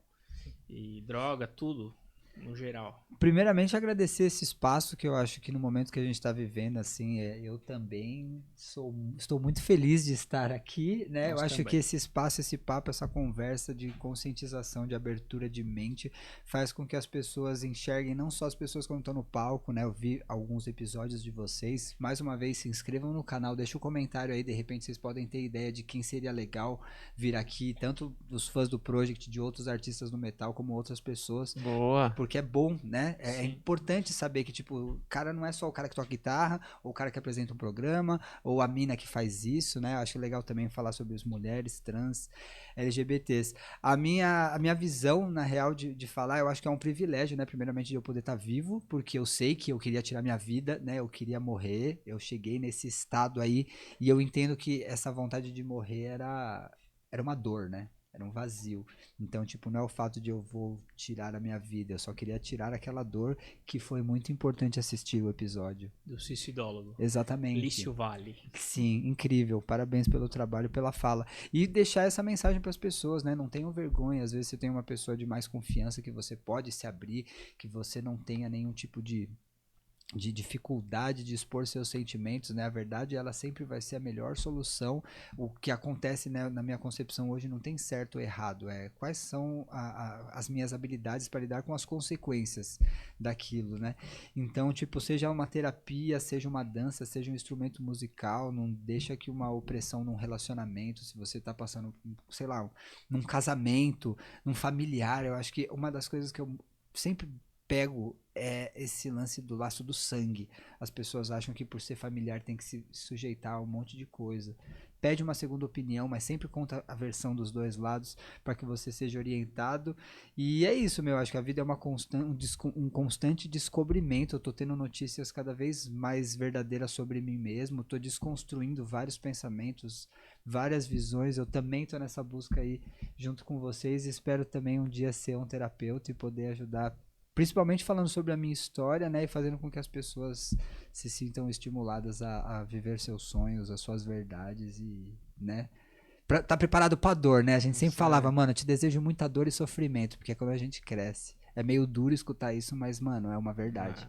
E droga, tudo, no geral. Primeiramente, agradecer esse espaço, que eu acho que no momento que a gente está vivendo, assim, eu também estou muito feliz de estar aqui, né? Nós eu acho também. que esse espaço, esse papo, essa conversa de conscientização, de abertura de mente, faz com que as pessoas enxerguem, não só as pessoas que estão no palco, né? Eu vi alguns episódios de vocês. Mais uma vez, se inscrevam no canal, deixa um comentário aí, de repente vocês podem ter ideia de quem seria legal vir aqui, tanto os fãs do Project, de outros artistas do metal, como outras pessoas. Boa. Porque é bom, né? É Sim. importante saber que, tipo, o cara não é só o cara que toca guitarra, ou o cara que apresenta um programa, ou a mina que faz isso, né? Eu acho legal também falar sobre as mulheres, trans, LGBTs. A minha visão, na real, de falar, eu acho que é um privilégio, né? Primeiramente, de eu poder estar vivo, porque eu sei que eu queria tirar minha vida, né? Eu queria morrer, eu cheguei nesse estado aí, e eu entendo que essa vontade de morrer era uma dor, né? Era um vazio. Então, tipo, não é o fato de eu vou tirar a minha vida. Eu só queria tirar aquela dor, que foi muito importante assistir o episódio. Do suicidólogo. Exatamente. Lício Vale. Sim, incrível. Parabéns pelo trabalho, pela fala. E deixar essa mensagem para as pessoas, né? Não tenham vergonha. Às vezes você tem uma pessoa de mais confiança que você pode se abrir, que você não tenha nenhum tipo de dificuldade de expor seus sentimentos, né? A verdade, ela sempre vai ser a melhor solução. O que acontece, né, na minha concepção hoje não tem certo ou errado. Quais são as minhas habilidades para lidar com as consequências daquilo, né? Então, tipo, seja uma terapia, seja uma dança, seja um instrumento musical, não deixa que uma opressão num relacionamento, se você tá passando, sei lá, num casamento, num familiar, eu acho que uma das coisas que eu sempre pego é esse lance do laço do sangue. As pessoas acham que por ser familiar tem que se sujeitar a um monte de coisa. Pede uma segunda opinião, mas sempre conta a versão dos dois lados para que você seja orientado. E é isso, meu. Acho que a vida é um constante descobrimento. Eu tô tendo notícias cada vez mais verdadeiras sobre mim mesmo. Tô desconstruindo vários pensamentos, várias visões. Eu também tô nessa busca aí junto com vocês. Espero também um dia ser um terapeuta e poder ajudar, principalmente falando sobre a minha história, né, e fazendo com que as pessoas se sintam estimuladas a viver seus sonhos, as suas verdades e, né, tá preparado pra dor, né? A gente sempre falava, mano, eu te desejo muita dor e sofrimento, porque é quando a gente cresce. É meio duro escutar isso, mas, mano, é uma verdade.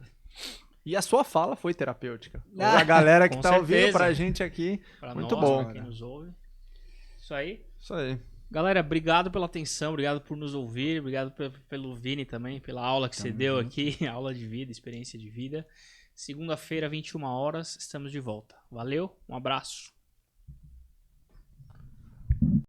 E a sua fala foi terapêutica. A galera que tá ouvindo pra gente aqui, pra muito nós, bom. Pra quem nos ouve. Isso aí. Isso aí. Galera, obrigado pela atenção, obrigado por nos ouvir, obrigado pelo Vini também, pela aula que você deu aqui, aula de vida, experiência de vida. Segunda-feira, 21 horas, estamos de volta. Valeu, um abraço.